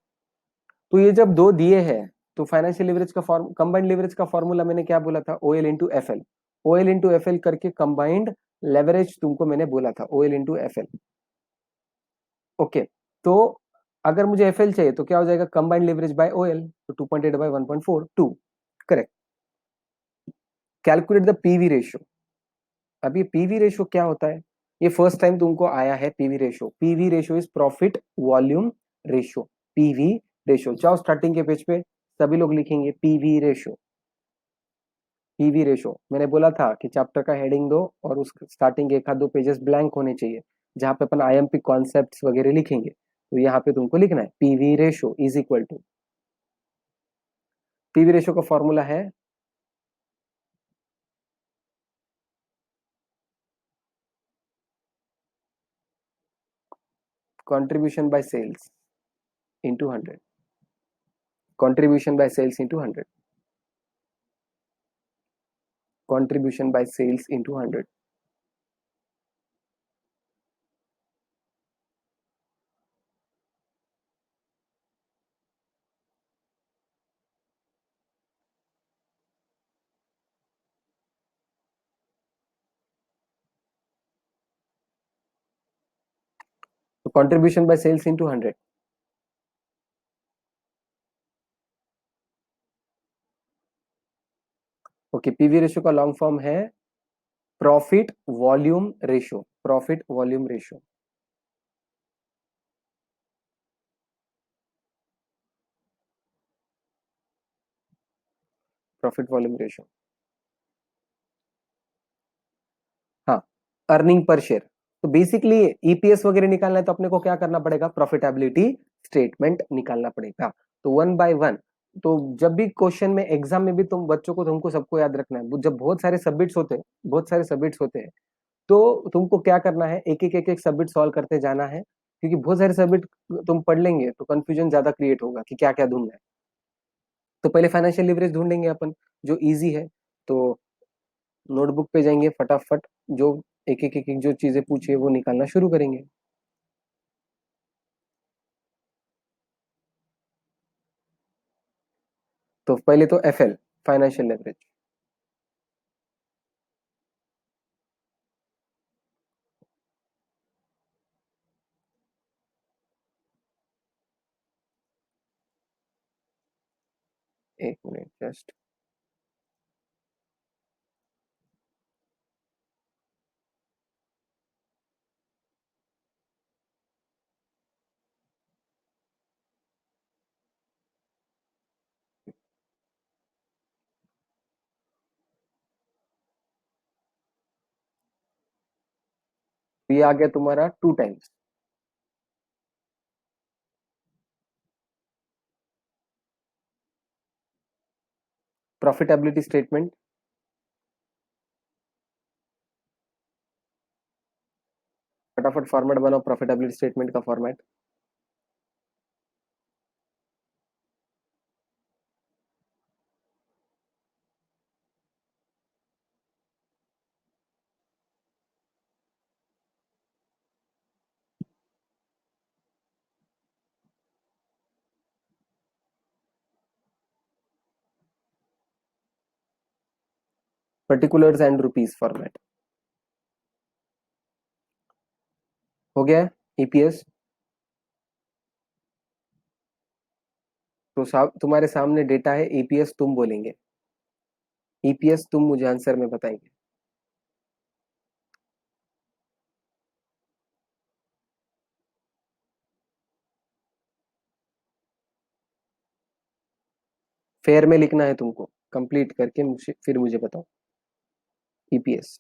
तो ये जब दो दिए हैं तो फाइनेंशियल लेवरेज का फॉर्म, कंबाइंड लेवरेज का फॉर्मूला मैंने क्या बोला था, OL into F L. OL into F L करके कंबाइंड लेवरेज तुमको मैंने बोला था, OL into F L. Okay, तो अगर मुझे एफ एल चाहिए तो क्या हो जाएगा, कंबाइंड लेवरेज बाय ओएल, तो 2.8 by 1.4, 2, correct. Calculate the PV ratio. अब ये पीवी रेशियो क्या होता है, ये फर्स्ट टाइम तुमको आया है PV ratio. PV ratio is profit volume ratio. PV ratio, जाओ स्टार्टिंग के पेज पे सभी लोग लिखेंगे पीवी रेशियो। पीवी रेशियो मैंने बोला था कि चैप्टर का हेडिंग दो और उस स्टार्टिंग के एक आध दो पेजेस ब्लैंक होने चाहिए जहां पे अपन आईएमपी कॉन्सेप्ट्स वगैरह लिखेंगे, तो यहाँ पे तुमको लिखना है PV ratio is equal to, PV ratio का फॉर्मूला है contribution by sales into 100, contribution by sales into 100, contribution by sales into 100. So contribution by sales into 100. Okay, PV ratio का लॉन्ग फॉर्म है profit volume ratio. Profit volume ratio. Profit volume ratio. हाँ, earning per share. तो basically EPS वगैरह निकालना है तो अपने को क्या करना पड़ेगा, प्रॉफिटेबिलिटी स्टेटमेंट निकालना पड़ेगा. तो वन बाय वन. तो जब भी क्वेश्चन में एग्जाम में भी तुम बच्चों को, तुमको सबको याद रखना है, जब बहुत सारे सबमिट्स होते हैं, तो तुमको क्या करना है, एक एक सबमिट सॉल्व करते जाना है. क्योंकि बहुत सारे सबमिट तुम पढ़ लेंगे तो कंफ्यूजन ज्यादा क्रिएट होगा कि क्या क्या ढूंढना है. तो पहले फाइनेंशियल लिवरेज ढूंढेंगे अपन, जो इजी है. तो नोटबुक पे जाएंगे, फटाफट जो एक एक जो चीजें पूछी है वो निकालना शुरू करेंगे. तो पहले तो एफएल, फाइनेंशियल लेवरेज. एक मिनट जस्ट. ये आ गया तुम्हारा 2 टाइम्स. Profitability statement. फटाफट फॉर्मेट बनाओ प्रॉफिटेबिलिटी स्टेटमेंट का format. Particulars and rupees format. हो गया ईपीएस. तो तुम्हारे सामने डेटा है, ईपीएस तुम बोलेंगे. ईपीएस तुम मुझे आंसर में बताएंगे. फेयर में लिखना है तुमको, कंप्लीट करके मुझे फिर मुझे बताओ. ईपीएस.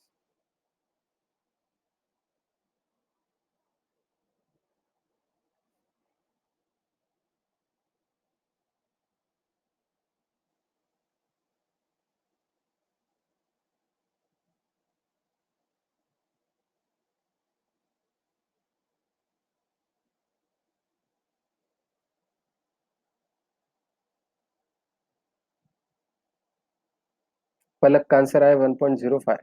पलक का आंसर आया 1.05.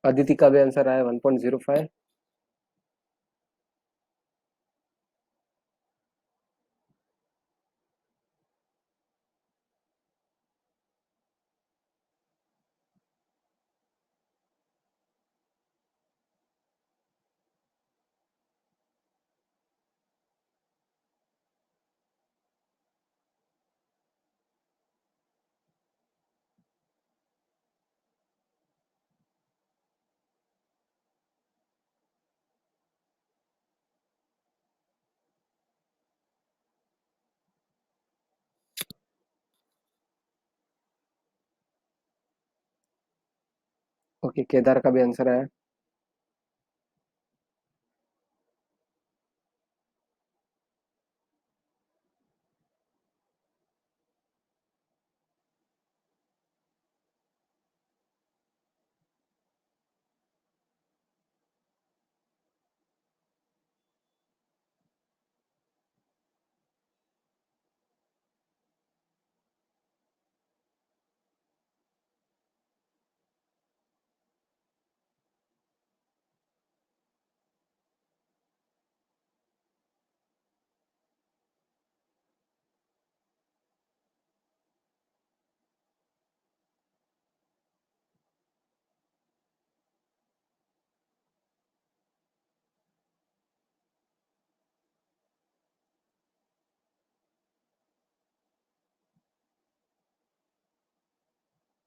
अदिति का भी आंसर आया 1.05. ओके, केदार का भी आंसर आया।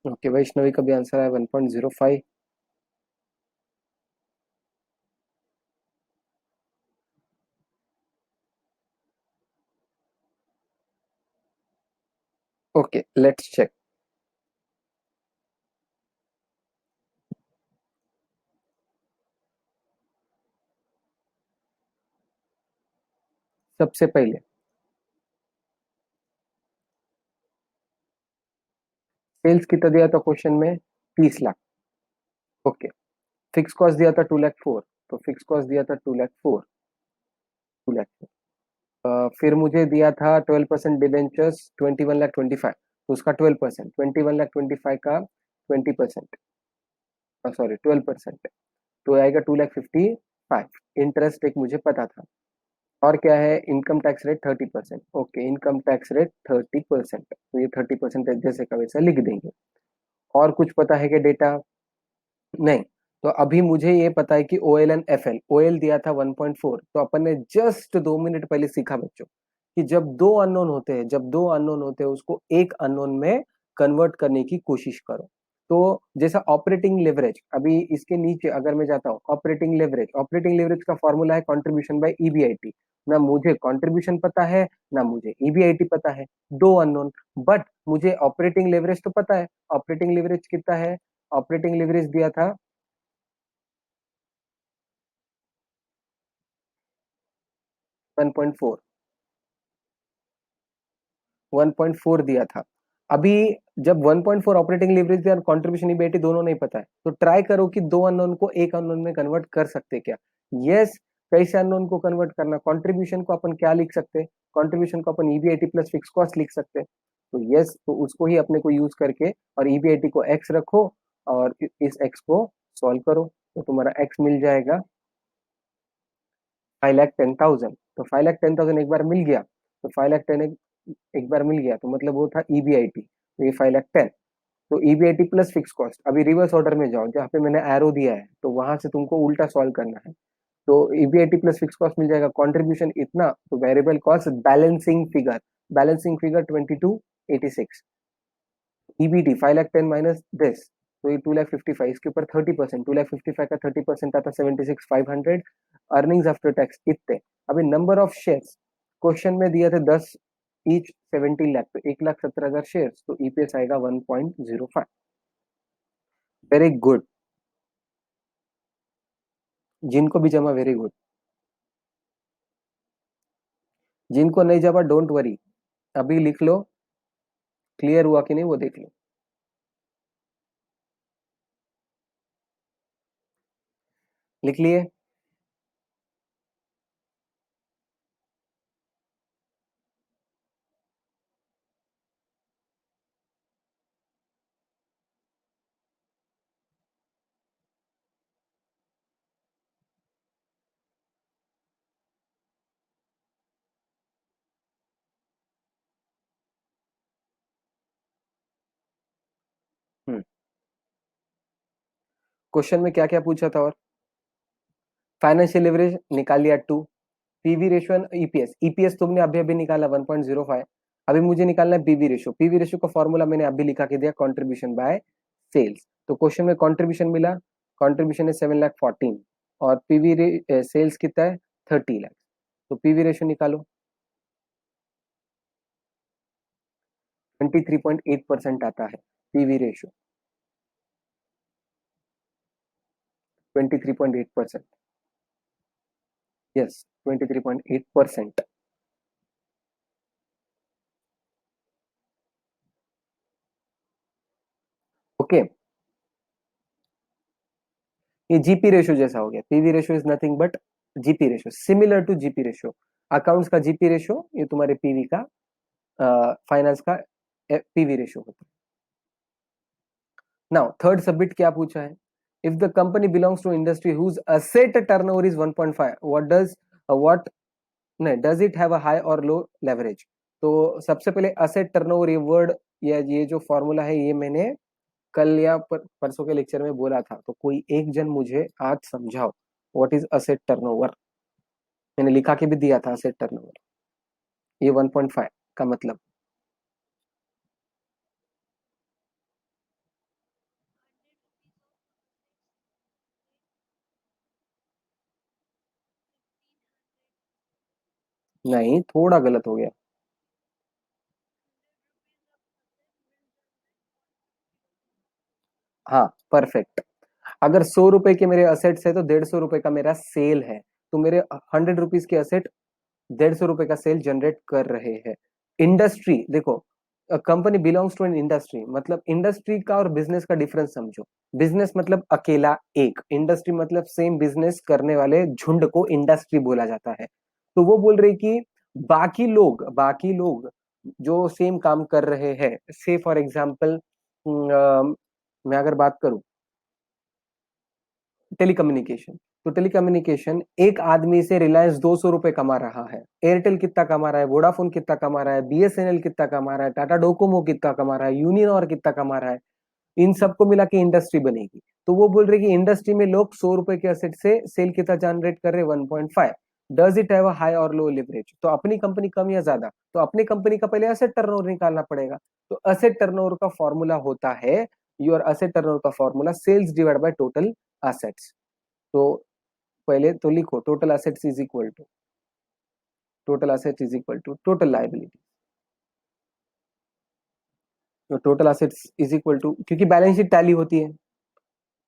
ओके, वैष्णवी का भी आंसर आया 1.05। Okay, let's check. सबसे पहले सेल्स कितना दिया था क्वेश्चन में? 30 लाख। ओके, फिक्स कॉस्ट दिया था 2 लाख 4, तो फिक्स कॉस्ट दिया था 2 लाख 4, 2 लाख। फिर मुझे दिया था 12% डिबेंचर्स 21 लाख 25, तो उसका 12%, 21 लाख 25 का 20%, सॉरी 12%, तो आएगा 2 लाख 55। इंटरेस्ट एक मुझे पता था। और क्या है? Income tax rate 30%। Okay, income tax rate 30%, तो ये 30% जैसे का वैसा लिख देंगे। और कुछ पता है कि डेटा? नहीं। तो अभी मुझे ये पता है कि ओएल एंड एफएल, ओएल दिया था 1.4, तो अपन ने जस्ट 2 मिनट पहले सीखा बच्चों कि जब दो अननोन होते हैं उसको एक अननोन में कन्वर्ट करने की कोशिश करो। तो जैसा ऑपरेटिंग लेवरेज, अभी इसके नीचे अगर मैं जाता हूँ, ऑपरेटिंग लेवरेज का फॉर्मूला है कंट्रीब्यूशन बाय ईबीआईटी। ना मुझे कंट्रीब्यूशन पता है, ना मुझे ईबीआईटी पता है, दो अननोन। बट मुझे ऑपरेटिंग लेवरेज तो पता है। ऑपरेटिंग लेवरेज कितना है? ऑपरेटिंग लेवरेज दिया था 1.4, 1.4 दिया था। अभी जब 1.4 ऑपरेटिंग लीवरेज दिया और कंट्रीब्यूशन ईबीआईटी दोनों नहीं पता है, तो ट्राई करो कि दो अननोन को एक अननोन में कन्वर्ट कर सकते क्या? यस। कैसे अननोन को कन्वर्ट करना? कंट्रीब्यूशन को अपन क्या लिख सकते हैं? कंट्रीब्यूशन को अपन ईबीआईटी प्लस फिक्स कॉस्ट लिख सकते हैं। तो यस, तो उसको ही अपने को यूज करके और ईबीआईटी को एक्स रखो और इस एक्स को सॉल्व करो, तो तुम्हारा एक्स मिल जाएगा 5,10,000। तो 5,10,000 एक बार मिल गया, तो 5,10,000 एक बार मिल गया, तो मतलब वो था ईबीआईटी, तो ये 5,10,000। तो ईबीआईटी प्लस फिक्स कॉस्ट। अभी रिवर्स ऑर्डर में जाओ, जहाँ पे मैंने एरो दिया है, तो वहां से तुमको उल्टा सॉल्व करना है। तो ईबीआईटी प्लस फिक्स कॉस्ट मिल जाएगा, कंट्रीब्यूशन इतना, तो variable cost balancing figure 2286। EBT 5,10,000 minus this, तो ये 2,55,000, इसके ऊपर 30%, 2,55,000 का 30% आता 76,500। अर्निंग्स आफ्टर टैक्स इतने। अभी नंबर ऑफ शेयर्स क्वेश्चन में दिए थे 10 ईच 70 लाख, तो 1,17,000 शेयर, तो ईपीएस आएगा 1.05। Very good. जिनको भी जमा वेरी गुड, जिनको नहीं जमा डोंट वरी, अभी लिख लो। क्लियर हुआ कि नहीं वो देख लो। लिख लिए? क्वेश्चन में क्या क्या पूछा था? और फाइनेंशियल लिवरेज निकाल लिया 2, PV ratio and EPS. EPS तुमने अभी अभी निकाला 1.05। अभी मुझे निकालना है पीवी रेशियो। पीवी रेशियो का फॉर्मूला मैंने अभी लिखा के दिया, कंट्रीब्यूशन बाय सेल्स। तो क्वेश्चन में कंट्रीब्यूशन मिला, कंट्रीब्यूशन है 7,14,000 और पीवी सेल्स कितना है? 30 लाख। तो पीवी रेशियो निकालो, 23.8% आता है पीवी रेशियो। 23.8%. Yes, 23.8%. ओके, ये जीपी रेशियो जैसा हो गया. PV ratio is nothing but GP ratio, similar to GP ratio. Accounts का जीपी रेशियो, ये तुम्हारे पीवी का, फाइनेंस का पीवी रेशियो होता है. नाउ थर्ड सबमिट क्या पूछा है? If the company belongs to industry whose asset turnover is 1.5, what नहीं, does it have a high और लो लेवरेज? तो सबसे पहले असेट टर्नओवर, ये वर्ड या ये जो फॉर्मूला है, ये मैंने कल या परसों के लेक्चर में बोला था. तो कोई एक जन मुझे आज समझाओ व्हाट इज असेट टर्नओवर. मैंने लिखा के भी दिया था असेट टर्नओवर, ये 1.5 का मतलब. नहीं, थोड़ा गलत हो गया. हाँ, परफेक्ट. अगर 100 रुपए के मेरे असेट्स है तो 150 रुपए का मेरा सेल है. तो मेरे 100 रुपीज के असेट 150 रुपए का सेल जनरेट कर रहे हैं. इंडस्ट्री देखो, company belongs to an industry, मतलब इंडस्ट्री का और बिजनेस का डिफरेंस समझो. बिजनेस मतलब अकेला एक, इंडस्ट्री मतलब सेम बिजनेस करने वाले झुंड को इंडस्ट्री बोला जाता है. तो वो बोल रहे कि बाकी लोग जो सेम काम कर रहे हैं, से फॉर एग्जाम्पल मैं अगर बात करूं टेलीकम्युनिकेशन, तो टेलीकम्युनिकेशन एक आदमी से रिलायंस 200 रुपए कमा रहा है, एयरटेल कितना कमा रहा है, वोडाफोन कितना कमा रहा है, बीएसएनएल कितना कमा रहा है, टाटा डोकोमो कितना कमा रहा है, यूनियन और कितना कमा रहा है, इन सबको मिला के इंडस्ट्री बनेगी. तो वो बोल रहे कि इंडस्ट्री में लोग 100 रुपए के असेट से सेल कितना जनरेट कर रहे, 1.5. Does it have a high और लो लिवरेज? तो अपनी कंपनी कम या ज्यादा? तो अपनी कंपनी का पहले असेट टर्नओवर निकालना पड़ेगा. तो असेट टर्नओवर का फॉर्मूला होता है, योर असेट टर्नओवर का formula sales divide by total assets. तो पहले तो लिखो total assets is equal to total liability. तो total assets is equal to, क्योंकि बैलेंस शीट टैली होती है,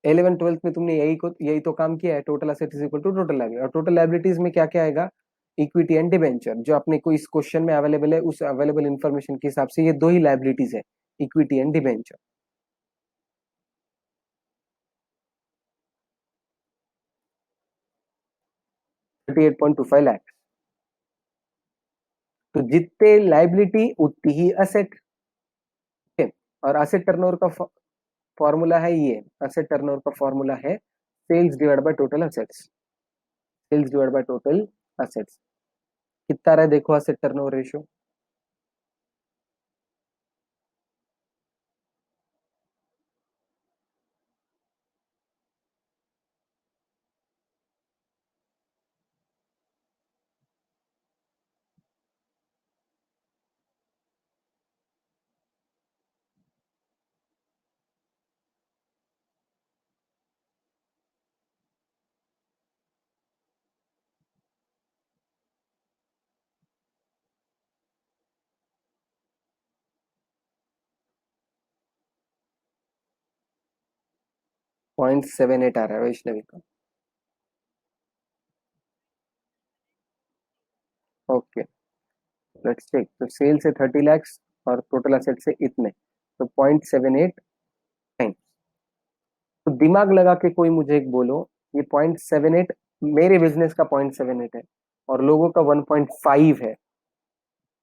11 12 में तुमने यही तो काम किया है. Total asset is equal to total liability. और टोटल लाइबिलिटीज में क्या क्या आएगा? इक्विटी एंड डिबेंचर, जो अपने को इस क्वेश्चन में अवेलेबल है, उस अवेलेबल इंफॉर्मेशन के हिसाब से ये दो ही लाइबिलिटीज है, इक्विटी एंड डिबेंचर. 38.25 लाख. तो जितने लाइबिलिटी उतनी ही असेट. और असेट टर्नओवर का फॉर्मूला है, ये असेट टर्नओवर का फॉर्मूला है sales divide by total assets. Sales divide by total assets कितना रहा है देखो, असेट टर्नओवर रेशियो 0.78 आ रहा है वैष्णवी का. Okay, let's check. तो सेल से 30 lakhs और टोटल असेट से इतने, तो 0.78 टाइम. तो दिमाग लगा के कोई मुझे एक बोलो, ये 0.78 मेरे बिजनेस का 0.78 है और लोगों का 1.5 है.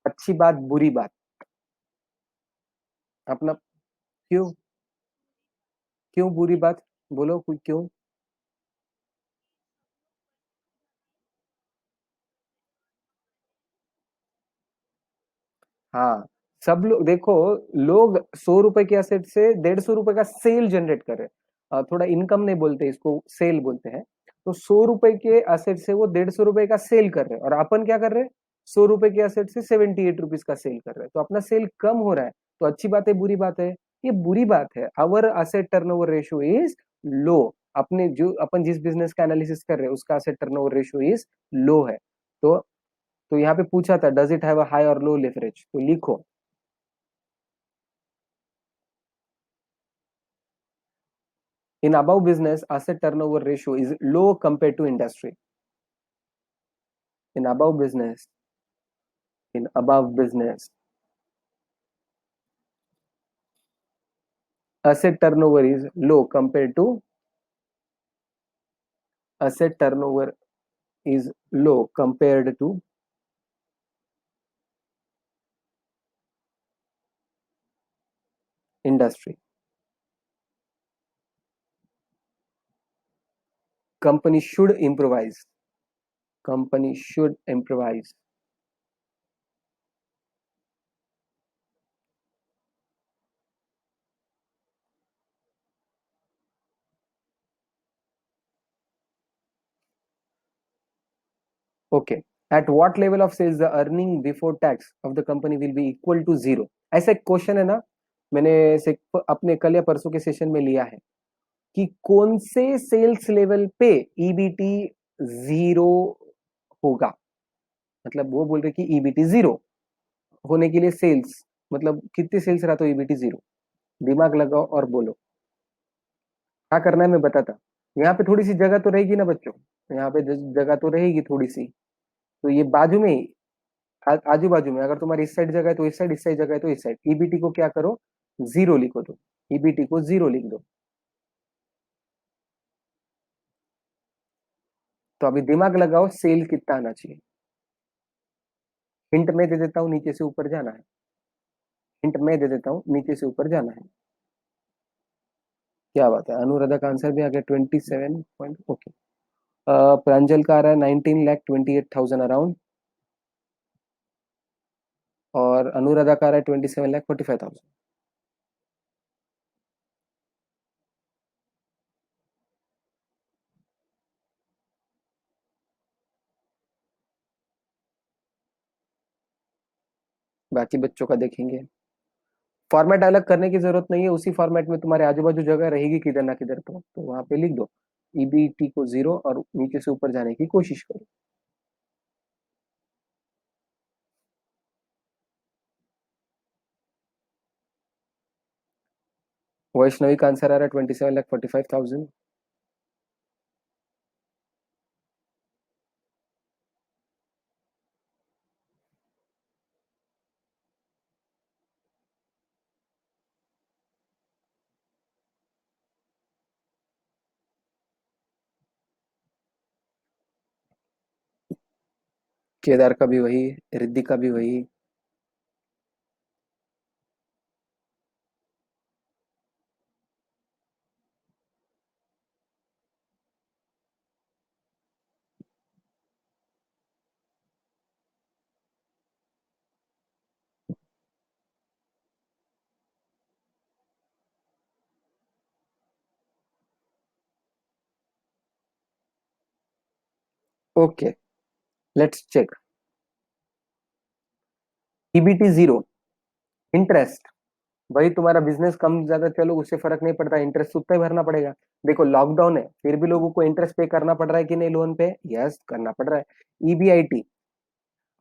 अच्छी बात बुरी बात? अपना. क्यों? क्यों बुरी बात? बोलो कोई क्यों. हाँ, सब लोग देखो, लोग 100 रुपए के असेट से 150 रुपए का सेल जनरेट कर रहे हैं. थोड़ा इनकम नहीं बोलते इसको, सेल बोलते हैं. तो 100 रुपए के असेट से वो 150 रुपए का सेल कर रहे हैं, और अपन क्या कर रहे हैं? 100 रुपए के असेट से 78 रुपीज का सेल कर रहे हैं. तो अपना सेल कम हो रहा है. तो अच्छी बात है बुरी बात है? ये बुरी बात है. Our asset turnover ratio is low. अपने जो अपन जिस बिजनेस का एनालिसिस कर रहे हैं उसका असेट टर्नओवर रेशियो इज लो है. तो यहाँ पे पूछा था does it have a high और लो लेवरेज, तो लिखो In above business, asset turnover ratio is low compared to industry. In above business, asset turnover is low compared to industry. Company should improvise. Okay. At what level of sales the earning before tax of the company will be equal to zero? ऐसा एक question है ना, मैंने से अपने कल या परसों के सेशन में लिया है कि कौन से सेल्स लेवल पे ईबीटी जीरो होगा। मतलब वो बोल रहे कि ईबीटी जीरो होने के लिए सेल्स मतलब कितनी सेल्स रहा तो ईबीटी जीरो। दिमाग लगाओ और बोलो क्या करना है, मैं बताता। यहाँ पे थोड़ी सी जगह तो रहेगी ना बच्चों, यहाँ पे जगह तो रहेगी थोड़ी सी। तो ये बाजू में ही आजू बाजू में, अगर तुम्हारी इस साइड जगह है तो इस साइड, इस साइड जगह है तो इस साइड, ईबीटी को क्या करो, जीरो लिखो। तो ईबीटी को जीरो लिख दो। तो अभी दिमाग लगाओ सेल कितना आना चाहिए। हिंट में दे देता हूं, नीचे से ऊपर जाना है। हिंट में दे देता हूं, नीचे से ऊपर जाना है। क्या बात है, अनुराधा का आंसर भी आ गया 27 पॉइंट। ओके। प्रांजल का आ रहा है 19,28,000 अराउंड, और अनुराधा का आ रहा है 27,45,000। बाकी बच्चों का देखेंगे। फॉर्मेट अलग करने की जरूरत नहीं है, उसी फॉर्मेट में तुम्हारे आजू बाजू जगह रहेगी किधर ना किधर, तो वहां पे लिख दो ईबीटी को जीरो और नीचे से ऊपर जाने की कोशिश करो। वैष्णवी का आंसर आ रहा है 27,45,000। केदार का भी वही, रिद्धि का भी वही। Okay, let's check. EBT zero, interest, भाई तुम्हारा बिजनेस कम ज्यादा चलो उससे फर्क नहीं पड़ता, इंटरेस्ट उतना ही भरना पड़ेगा। देखो लॉकडाउन है फिर भी लोगों को इंटरेस्ट पे करना पड़ रहा है कि नहीं लोन पे, यस करना पड़ रहा है। ईबीआईटी,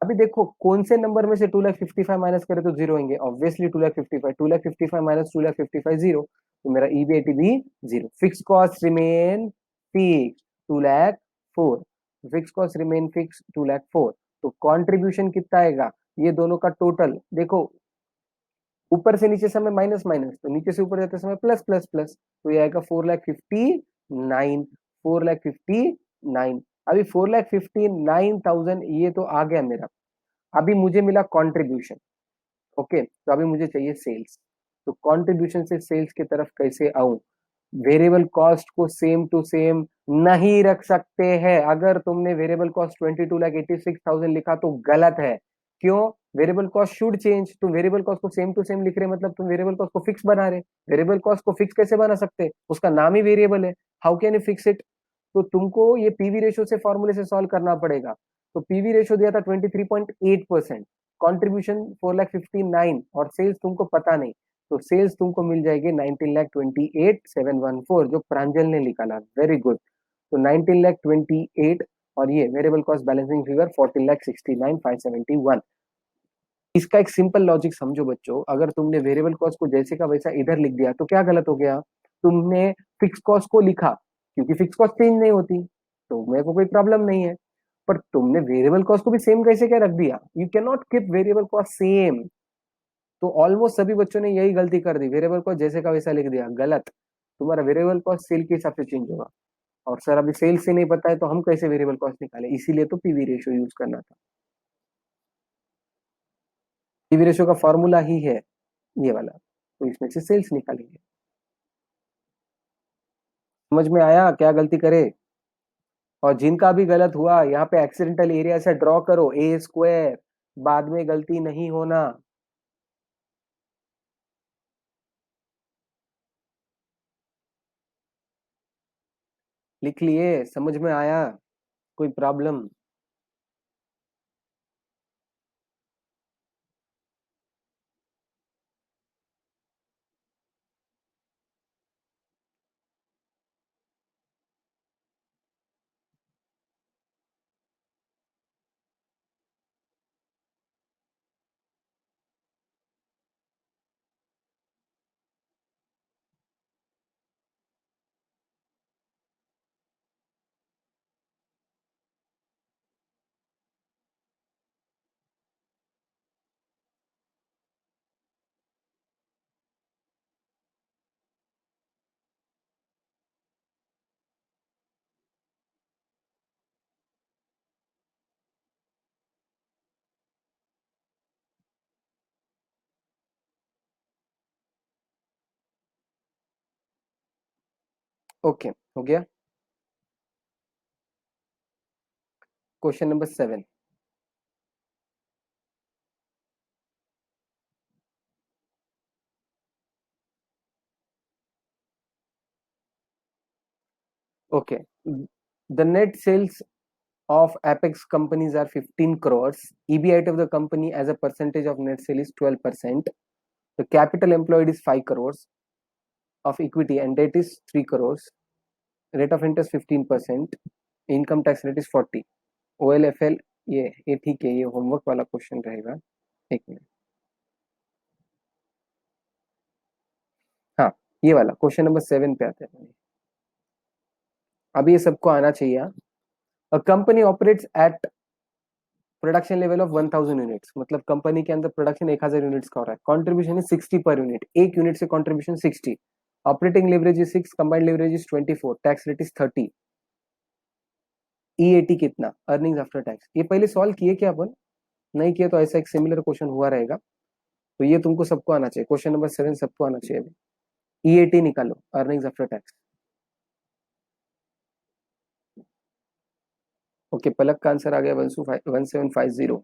अभी देखो कौन से नंबर में से 2,55,000 माइनस करे तो जीरो होंगे, ऑब्वियसली 2,55,000, 2,55,000 माइनस 2,55,000 जीरो, तो मेरा ईबीआईटी भी zero. Fix cost remain fix 2,04,000, fix cost remain fix 2,04,000। तो कंट्रीब्यूशन कितना आएगा, ये दोनों का टोटल देखो, ऊपर से नीचे समय माइनस माइनस, तो नीचे से ऊपर जाते समय प्लस प्लस प्लस, तो ये आएगा 4,59,000, 4,59,000। अभी 4,59,000 ये तो आ गया मेरा। अभी मुझे मिला कंट्रीब्यूशन। ओके, तो अभी मुझे चाहिए सेल्स। तो कंट्रीब्यूशन से सेल्स की तरफ कैसे आऊं। वेरिएबल कॉस्ट को सेम टू सेम नहीं रख सकते हैं। अगर तुमने वेरिएबल कॉस्ट 22,86,000 लिखा तो गलत है। क्यों, वेरिएबल कॉस्ट शुड चेंज। तुम वेरिएबल कॉस्ट को सेम टू सेम लिख रहे मतलब तुम वेरिएबल कॉस्ट को फिक्स बना रहे। वेरिएबल कॉस्ट को फिक्स कैसे बना सकते, उसका नाम ही वेरिएबल है, how can you fix it. तो तुमको ये पीवी रेशियो से फॉर्मूले से सॉल्व करना पड़ेगा। तो पीवी रेशियो दिया था 23.8%, कॉन्ट्रीब्यूशन 4,59,000 और सेल्स तुमको पता नहीं, तो सेल्स तुमको मिल जाएगी 19,28,714 जो प्रांजल ने निकाला। Very good. तो 19,28,000 और ये वेरिएबल कॉस्ट बैलेंसिंग फिगर 14,69,571। इसका एक सिंपल लॉजिक समझो बच्चों, अगर तुमने वेरिएबल कॉस्ट को जैसे का वैसा इधर लिख दिया तो क्या गलत हो गया। तुमने फिक्स कॉस्ट को लिखा, क्योंकि फिक्स कॉस्ट चेंज नहीं होती तो मेरे को कोई प्रॉब्लम नहीं है, पर तुमने वेरिएबल कॉस्ट को भी सेम कैसे क्या रख दिया? You can not keep variable cost same. तो ऑलमोस्ट सभी बच्चों ने यही गलती कर दी, वेरिएबल कॉस्ट जैसे का वैसा लिख दिया, गलत। तुम्हारा वेरिएबल कॉस्ट सेल के हिसाब से चेंज होगा, और सर अभी सेल से नहीं पता है तो हम कैसे वेरिएबल कॉस्ट निकाले, इसीलिए तो पीवी रेशियो यूज करना था। पीवी रेशियो का फॉर्मूला ही है ये वाला, तो इसमें से सेल्स निकालेंगे। समझ में आया क्या गलती करे? और जिनका भी गलत हुआ यहाँ पे एक्सीडेंटल एरिया से ड्रॉ करो ए स्क्वायर, बाद में गलती नहीं होना। लिख लिए? समझ में आया? कोई प्रॉब्लम? ओके, हो गया। Question number 7। Okay, the net sales of Apex companies are 15 crores. EBIT of the company as a percentage of net sale is 12%. The capital employed is 5 crores of equity and debt is 3 crores. Rate of interest 15%. Income tax rate is 40. OLFL ये ठीक है, ये homework वाला question रहेगा। एक minute, हाँ ये वाला क्वेश्चन नंबर 7 पे आते हैं। अभी ये सबको आना चाहिए। A company operates at production level of 1000 units, मतलब कंपनी के अंदर प्रोडक्शन 1000 यूनिट्स का हो रहा है, कंट्रीब्यूशन इज 60 पर यूनिट, एक यूनिट से contribution 60, operating leverage is 6, combined leverage is 24, tax rate is 30, EAT कितना, अर्निंग्स आफ्टर टैक्स। ये पहले सॉल्व किए क्या अपन? नहीं किए तो ऐसा एक सिमिलर क्वेश्चन हुआ रहेगा, तो ये तुमको सबको आना चाहिए, क्वेश्चन नंबर 7 सबको आना चाहिए। ईएटी निकालो, अर्निंग्स आफ्टर टैक्स। ओके, पलक का आंसर आ गया 1750।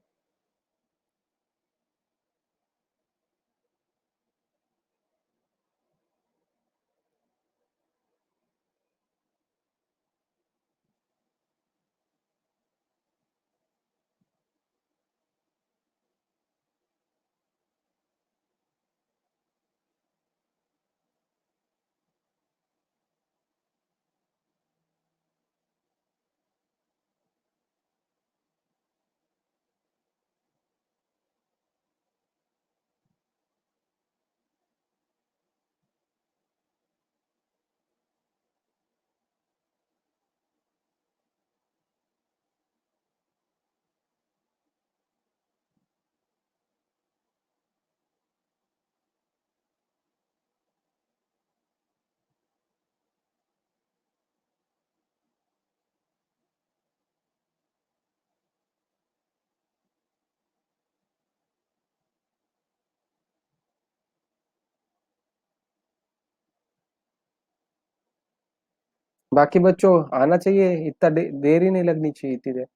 बाकी बच्चों आना चाहिए, इतना देर ही नहीं लगनी चाहिए, इतनी देर।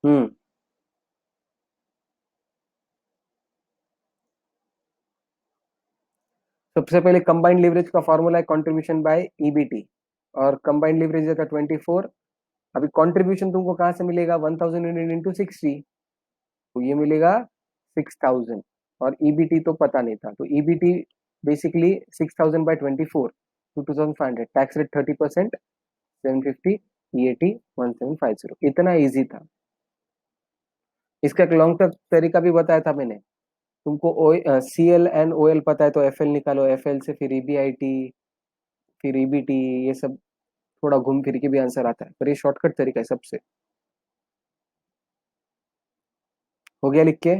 हम्म, सबसे पहले कंबाइंड लीवरेज का फॉर्मूला है कंट्रीब्यूशन बाय ईबीटी, और कंबाइंड लीवरेज का 24। अभी कंट्रीब्यूशन तुमको कहाँ से मिलेगा? 1000 यूनिट इंटू 60, तो ये मिलेगा 6000, और ईबीटी तो पता नहीं था, तो EBT basically 6000 by 24, 2500, tax rate 30%, 750, EAT 1750। इतना इजी था। इसका एक लॉन्ग टर्म तरीका भी बताया था मैंने तुमको। CL and OL पता है तो FL निकालो, FL से फिर EBIT, फिर EBT, ये सब थोड़ा घूम फिर के भी आंसर आता है, पर ये शॉर्टकट तरीका है सबसे। हो गया लिख के?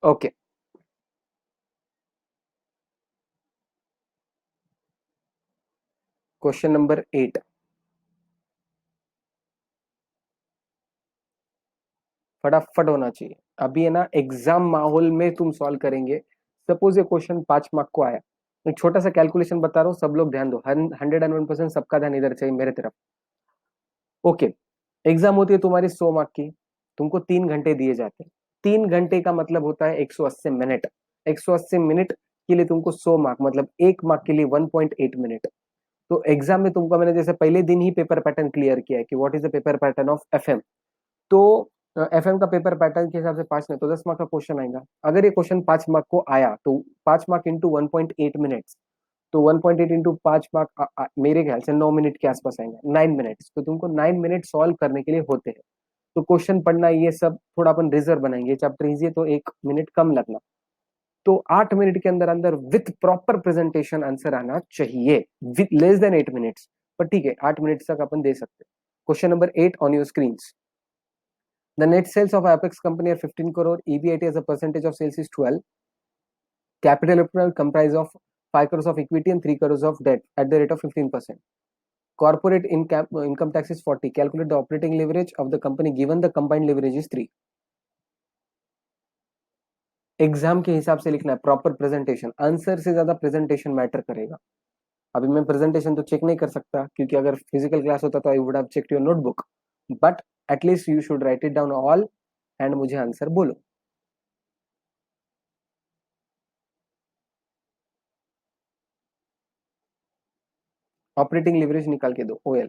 Okay, question number 8। फटाफट होना चाहिए। अभी है ना एग्जाम माहौल में तुम सॉल्व करेंगे। सपोज ये क्वेश्चन 5 मार्क को आया, एक छोटा सा कैलकुलेशन बता रहा हूँ, सब लोग ध्यान दो। 101% सबका ध्यान इधर चाहिए मेरे तरफ। ओके, एग्जाम होती है तुम्हारी 100 मार्क की, तुमको 3 घंटे दिए जाते हैं। 3 घंटे का मतलब होता है 180 मिनट। 180 मिनट के लिए तुमको 100 मार्क, मतलब 1 मार्क के लिए 1.8 मिनट। तो एग्जाम में तुमको मैंने जैसे पहले दिन ही पेपर पैटर्न क्लियर किया है कि what is the paper pattern of FM। तो FM का पेपर पैटर्न के हिसाब से 5 नहीं तो 10 मार्क का क्वेश्चन आएगा। अगर ये क्वेश्चन 5 मार्क को आया तो 5 मार्क इंटू 1.8 मिनट्स, तो 1.8 इंटू 5 मार्क मेरे ख्याल से 9 मिनट के आसपास आएगा, 9 मिनट्स। तो तुमको 9 मिनट सॉल्व करने के लिए होते हैं। तो क्वेश्चन पढ़ना ये सब थोड़ा अपन रिजर्व बनाएंगे, चैप्टर इजी है तो 1 मिनट कम लगना। तो 8 मिनट के अंदर अंदर विथ प्रॉपर प्रेजेंटेशन आंसर आना चाहिए, विथ लेस देन 8 मिनट्स। पर ठीक है, 8 मिनट तक अपन दे सकते हैं। Question number 8 on your screen. The net sales of Apex company are 15 crore. EBIT as a percentage of sales is 12. Capital employed comprise of 5 crores of equity and 3 crores of debt at the rate of 15%. Corporate income tax is 40. Calculate the operating leverage of the company given the combined leverage is 3. Exam के हिसाब से लिखना है, proper presentation. Answer से ज्यादा presentation matter करेगा। अभी मैं प्रेजेंटेशन तो चेक नहीं कर सकता क्योंकि अगर फिजिकल क्लास होता तो I would have checked your notebook, but at least you should write it down all and मुझे आंसर बोलो। ऑपरेटिंग लिवरेज निकाल के दो, OL।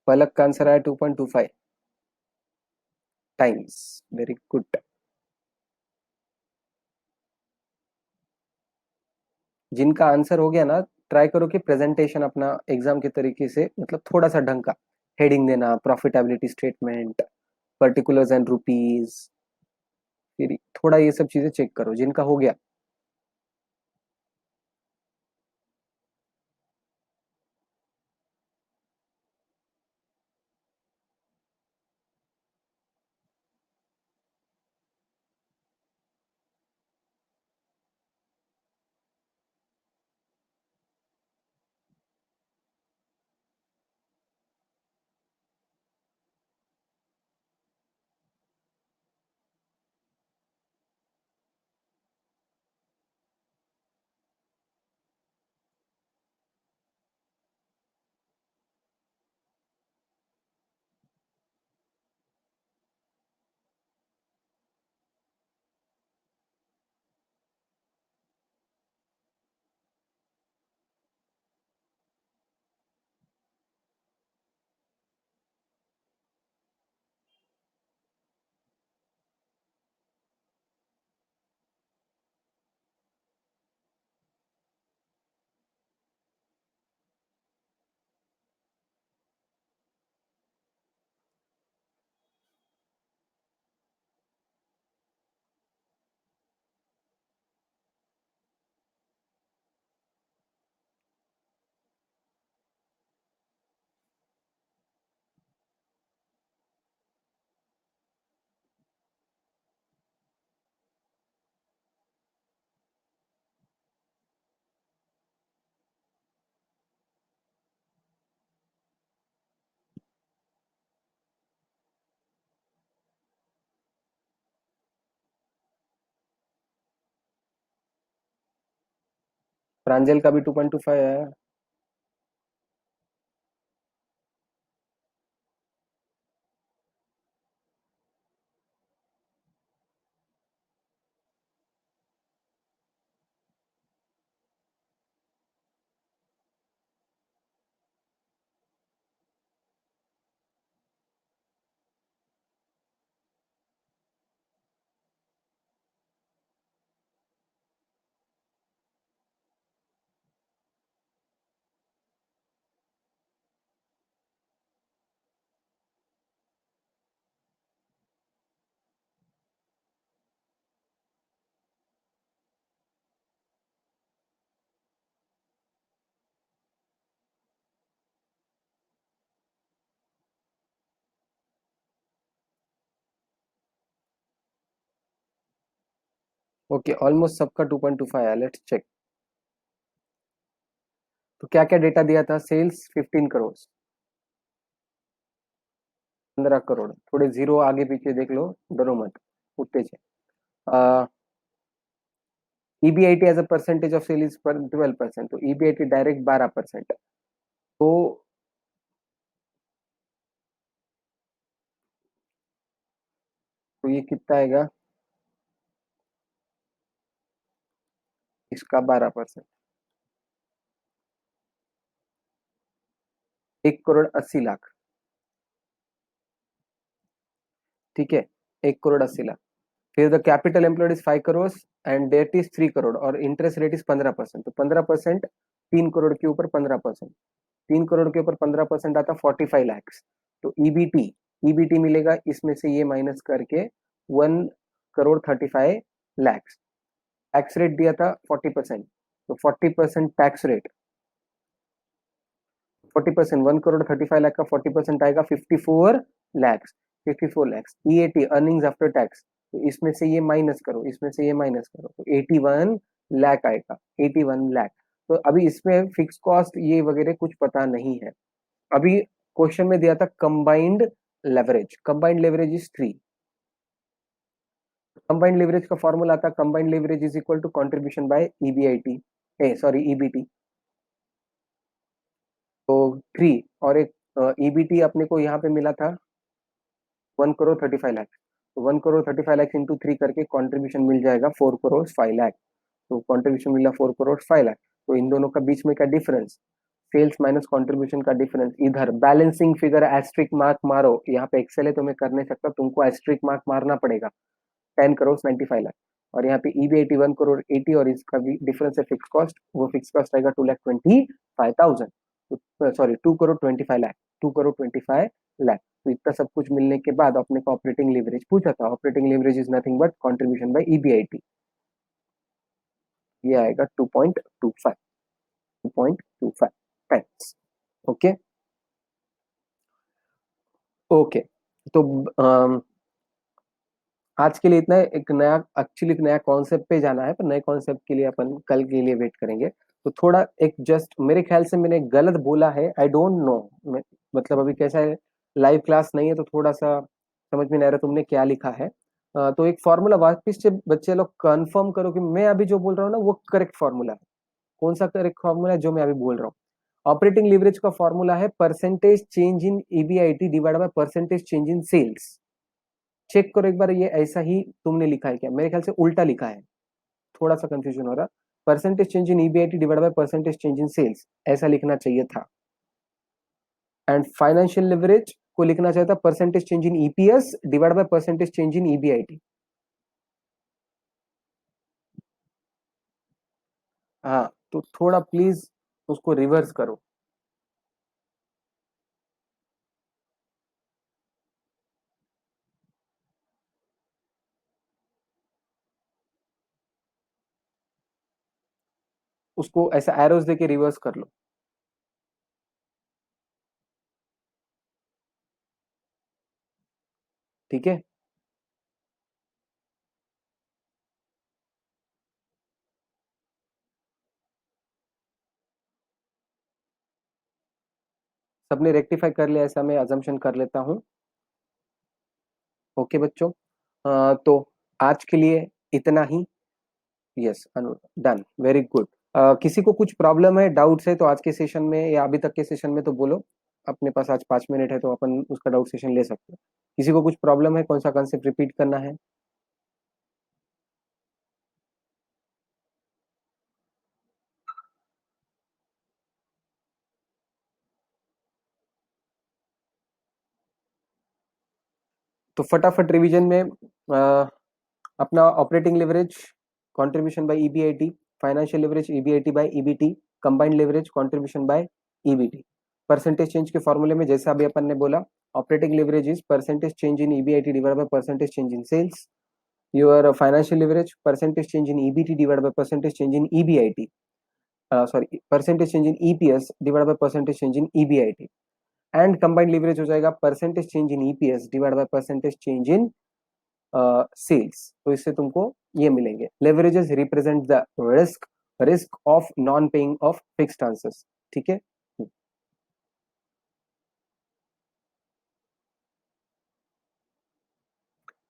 पलक का आंसर आया 2.25 टाइम्स। Very good. जिनका आंसर हो गया ना, ट्राई करो कि प्रेजेंटेशन अपना एग्जाम के तरीके से, मतलब थोड़ा सा ढंग का हेडिंग देना, profitability statement, particulars and rupees, फिर थोड़ा ये सब चीजें चेक करो जिनका हो गया। प्रांजल का भी 2.25 है। ओके, ऑलमोस्ट सबका 2.25 है। Let's check. तो क्या क्या डेटा दिया था? सेल्स 15 करोड़, 15 करोड़। थोड़े जीरो आगे पीछे देख लो, डरो मत, उठते जाए। EBIT as a percentage of sale is पर 12%, तो ईबीआईटी डायरेक्ट 12%। तो ये कितना आएगा? इसका 12%, 1 करोड़ 80 लाख। ठीक है, 1 करोड़ 80 लाख। फिर the capital employed is 5 crore and debt is 3 crore और इंटरेस्ट रेट इज 15%। तो 15%, 3 करोड़ के ऊपर 15%, 3 करोड़ के ऊपर 15% आता 45 लाख। तो ईबीटी, ईबीटी मिलेगा इसमें से ये माइनस करके 1 करोड़ 35 लाख। टैक्स रेट दिया था 40%, तो 40% टैक्स रेट, 40%, 1 करोड़ 35 लाख का 40% आएगा 54 lakh. 54 lakh EAT, earnings after tax. तो इसमें से ये माइनस करो, इसमें से ये माइनस करो, तो 81 लाख आएगा, 81 लाख। तो अभी इसमें फिक्स कॉस्ट ये वगैरह कुछ पता नहीं है। अभी क्वेश्चन में दिया था combined leverage, combined leverage is 3। Combined leverage का फॉर्मूला आता, combined leverage is equal to contribution by EBIT, sorry EBT. तो 3 और एक ईबीटी अपने को यहाँ पे मिला था 1 करोड़ 35 लाख। तो 1 करोड़ 35 लाख इंटू 3 करके कंट्रीब्यूशन मिल जाएगा 4 करोड़ 5 लाख। तो कंट्रीब्यूशन मिला 4 करोड़ 5 लाख। तो इन दोनों का बीच में का डिफरेंस, सेल्स माइनस कंट्रीब्यूशन का डिफरेंस, इधर बैलेंसिंग फिगर एस्ट्रिक मार्क मारो। यहाँ पे एक्सेल है तो मैं कर नहीं सकता, तुमको एस्ट्रिक मार्क मारना पड़ेगा। 10 करोड़ 95 लाख। और यहाँ पे ईबी 81 करोड़ 80 और इसका भी डिफरेंस है फिक्स कॉस्ट, वो फिक्स कॉस्ट आएगा 2,25,000। सॉरी 2 करोड़ 25 लाख, 2 करोड़ 25 लाख। तो इतना सब कुछ मिलने के बाद अपने को ऑपरेटिंग लेवरेज पूछा था। Operating leverage is nothing but contribution by EBIT. ये आएगा 2.25, 2.25 टाइम्स। Okay okay. तो आज के लिए इतना है। एक नया, एक्चुअली एक नया कॉन्सेप्ट पे जाना है, पर नए कॉन्सेप्ट के लिए अपन कल के लिए वेट करेंगे। तो थोड़ा एक जस्ट मेरे ख्याल से मैंने गलत बोला है, आई डोंट नो। मतलब अभी कैसा है, लाइव क्लास नहीं है तो थोड़ा सा समझ में नहीं आ रहा तुमने क्या लिखा है। तो एक फॉर्मूला वापस से बच्चे लोग कंफर्म करो कि मैं अभी जो बोल रहा हूँ ना वो करेक्ट फॉर्मूला है। कौन सा करेक्ट फॉर्मूला है जो मैं अभी बोल रहा हूँ? ऑपरेटिंग लीवरेज का फॉर्मूला है percentage change in EBIT divide by percentage change in sales. Check करो एक बार, ये ऐसा ही तुमने लिखा है क्या? मेरे ख्याल से उल्टा लिखा है, थोड़ा सा कंफ्यूजन हो रहा। Percentage change in EBIT divide by percentage change in sales, ऐसा लिखना चाहिए था। एंड फाइनेंशियल लिवरेज को लिखना चाहिए था percentage change in EPS divide by percentage change in EBIT. हाँ, तो थोड़ा प्लीज उसको रिवर्स करो। उसको ऐसा एरोस देके रिवर्स कर लो। ठीक है, सबने रेक्टिफाई कर लिया ऐसा मैं अजम्पशन कर लेता हूँ। ओके बच्चों, तो आज के लिए इतना ही। Yes, done, very good. किसी को कुछ प्रॉब्लम है, डाउट्स है तो आज के सेशन में या अभी तक के सेशन में तो बोलो। अपने पास आज 5 मिनट है तो अपन उसका डाउट सेशन ले सकते हैं। किसी को कुछ प्रॉब्लम है, कौन सा कॉन्सेप्ट रिपीट करना है? तो फटाफट रिवीजन में अपना operating leverage contribution by EBIT, financial leverage EBIT by EBT, combined leverage contribution by EBT. Percentage change के फॉर्मूले में जैसा अभी अपन ने बोला, operating leverage is percentage change in EBIT divide by percentage change in sales. Your financial leverage percentage change in EBT divide by percentage change in EBIT, sorry percentage change in EPS divide by percentage change in EBIT. And combined leverage हो जाएगा percentage change in EPS divide by percentage change in sales. तो इससे तुमको ये मिलेंगे। Leverages represent the risk risk of non paying of fixed answers. ठीक है।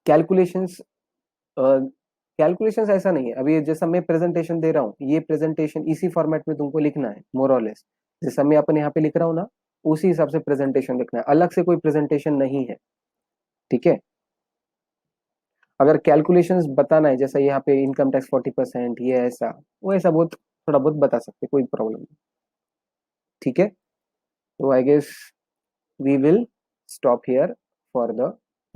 Calculations, calculations ऐसा नहीं है। अभी जैसा मैं प्रेजेंटेशन दे रहा हूँ, ये प्रेजेंटेशन इसी फॉर्मेट में तुमको लिखना है मोर और लेस। जैसा मैं अपन यहाँ पे लिख रहा हूँ ना, उसी हिसाब से प्रेजेंटेशन लिखना है, अलग से कोई प्रेजेंटेशन नहीं है। ठीक है। अगर कैलकुलेशंस बताना है, जैसा यहाँ पे इनकम टैक्स 40%, ये ऐसा वो ऐसा बहुत थोड़ा बहुत बता सकते, कोई प्रॉब्लम नहीं। ठीक है। तो I guess we will stop here for the